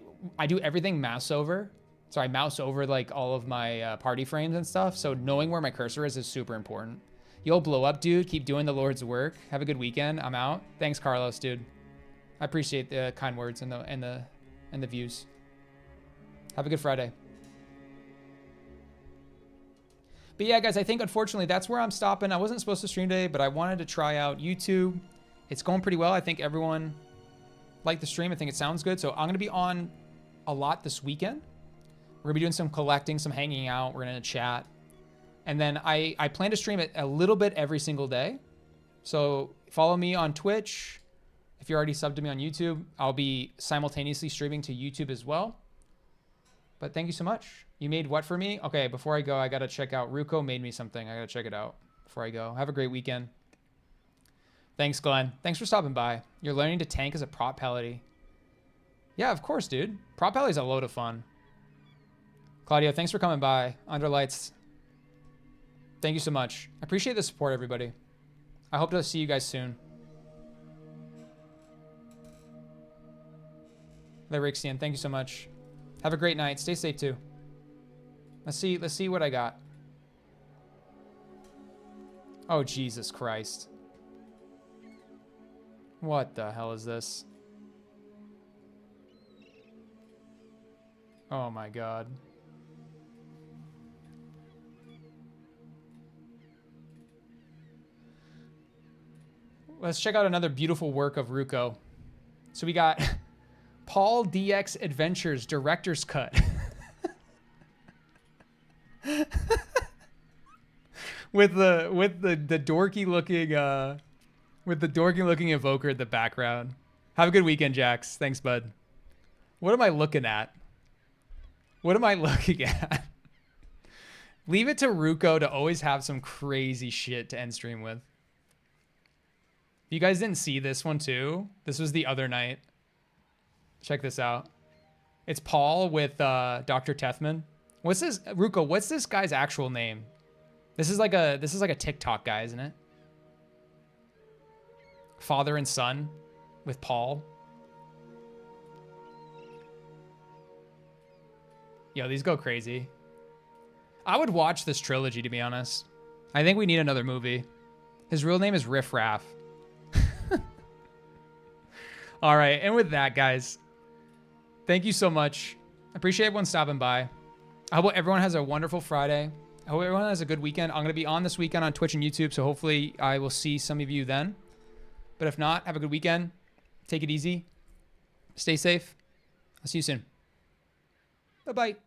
do everything mouse over. So I mouse over like all of my party frames and stuff. So knowing where my cursor is super important. You'll blow up, dude. Keep doing the Lord's work. Have a good weekend. I'm out. Thanks, Carlos, dude. I appreciate the kind words and the views. Have a good Friday. But yeah, guys, I think unfortunately that's where I'm stopping. I wasn't supposed to stream today, but I wanted to try out YouTube. It's going pretty well. I think everyone liked the stream. I think it sounds good. So I'm going to be on a lot this weekend. We're going to be doing some collecting, some hanging out. We're going to chat. And then I plan to stream it a little bit every single day. So follow me on Twitch. If you're already subbed to me on YouTube, I'll be simultaneously streaming to YouTube as well. But thank you so much. You made what for me? Okay, before I go, I got to check out. Ruko made me something. I got to check it out before I go. Have a great weekend. Thanks, Glenn. Thanks for stopping by. You're learning to tank as a prop pellet. Yeah, of course, dude. Prop pellet is a load of fun. Claudio, thanks for coming by. Under lights. Thank you so much. I appreciate the support, everybody. I hope to see you guys soon. Lyrixian, thank you so much. Have a great night. Stay safe too. Let's see what I got. Oh, Jesus Christ. What the hell is this? Oh my God. Let's check out another beautiful work of Ruko. So we got Paul DX Adventures Director's Cut. with the dorky looking evoker in the background. Have a good weekend, Jax. Thanks, bud. What am I looking at? What am I looking at? Leave it to Ruko to always have some crazy shit to end stream with. You guys didn't see this one too? This was the other night. Check this out. It's Paul with Dr. Tethman. What's this, Ruko? What's this guy's actual name? This is like a TikTok guy, isn't it? father and son with Paul. Yo, these go crazy. I would watch this trilogy, to be honest. I think we need another movie. His real name is Riff Raff. All right, and with that, guys, thank you so much. I appreciate everyone stopping by. I hope everyone has a wonderful Friday. I hope everyone has a good weekend. I'm going to be on this weekend on Twitch and YouTube, so hopefully I will see some of you then. But if not, have a good weekend. Take it easy. Stay safe. I'll see you soon. Bye-bye.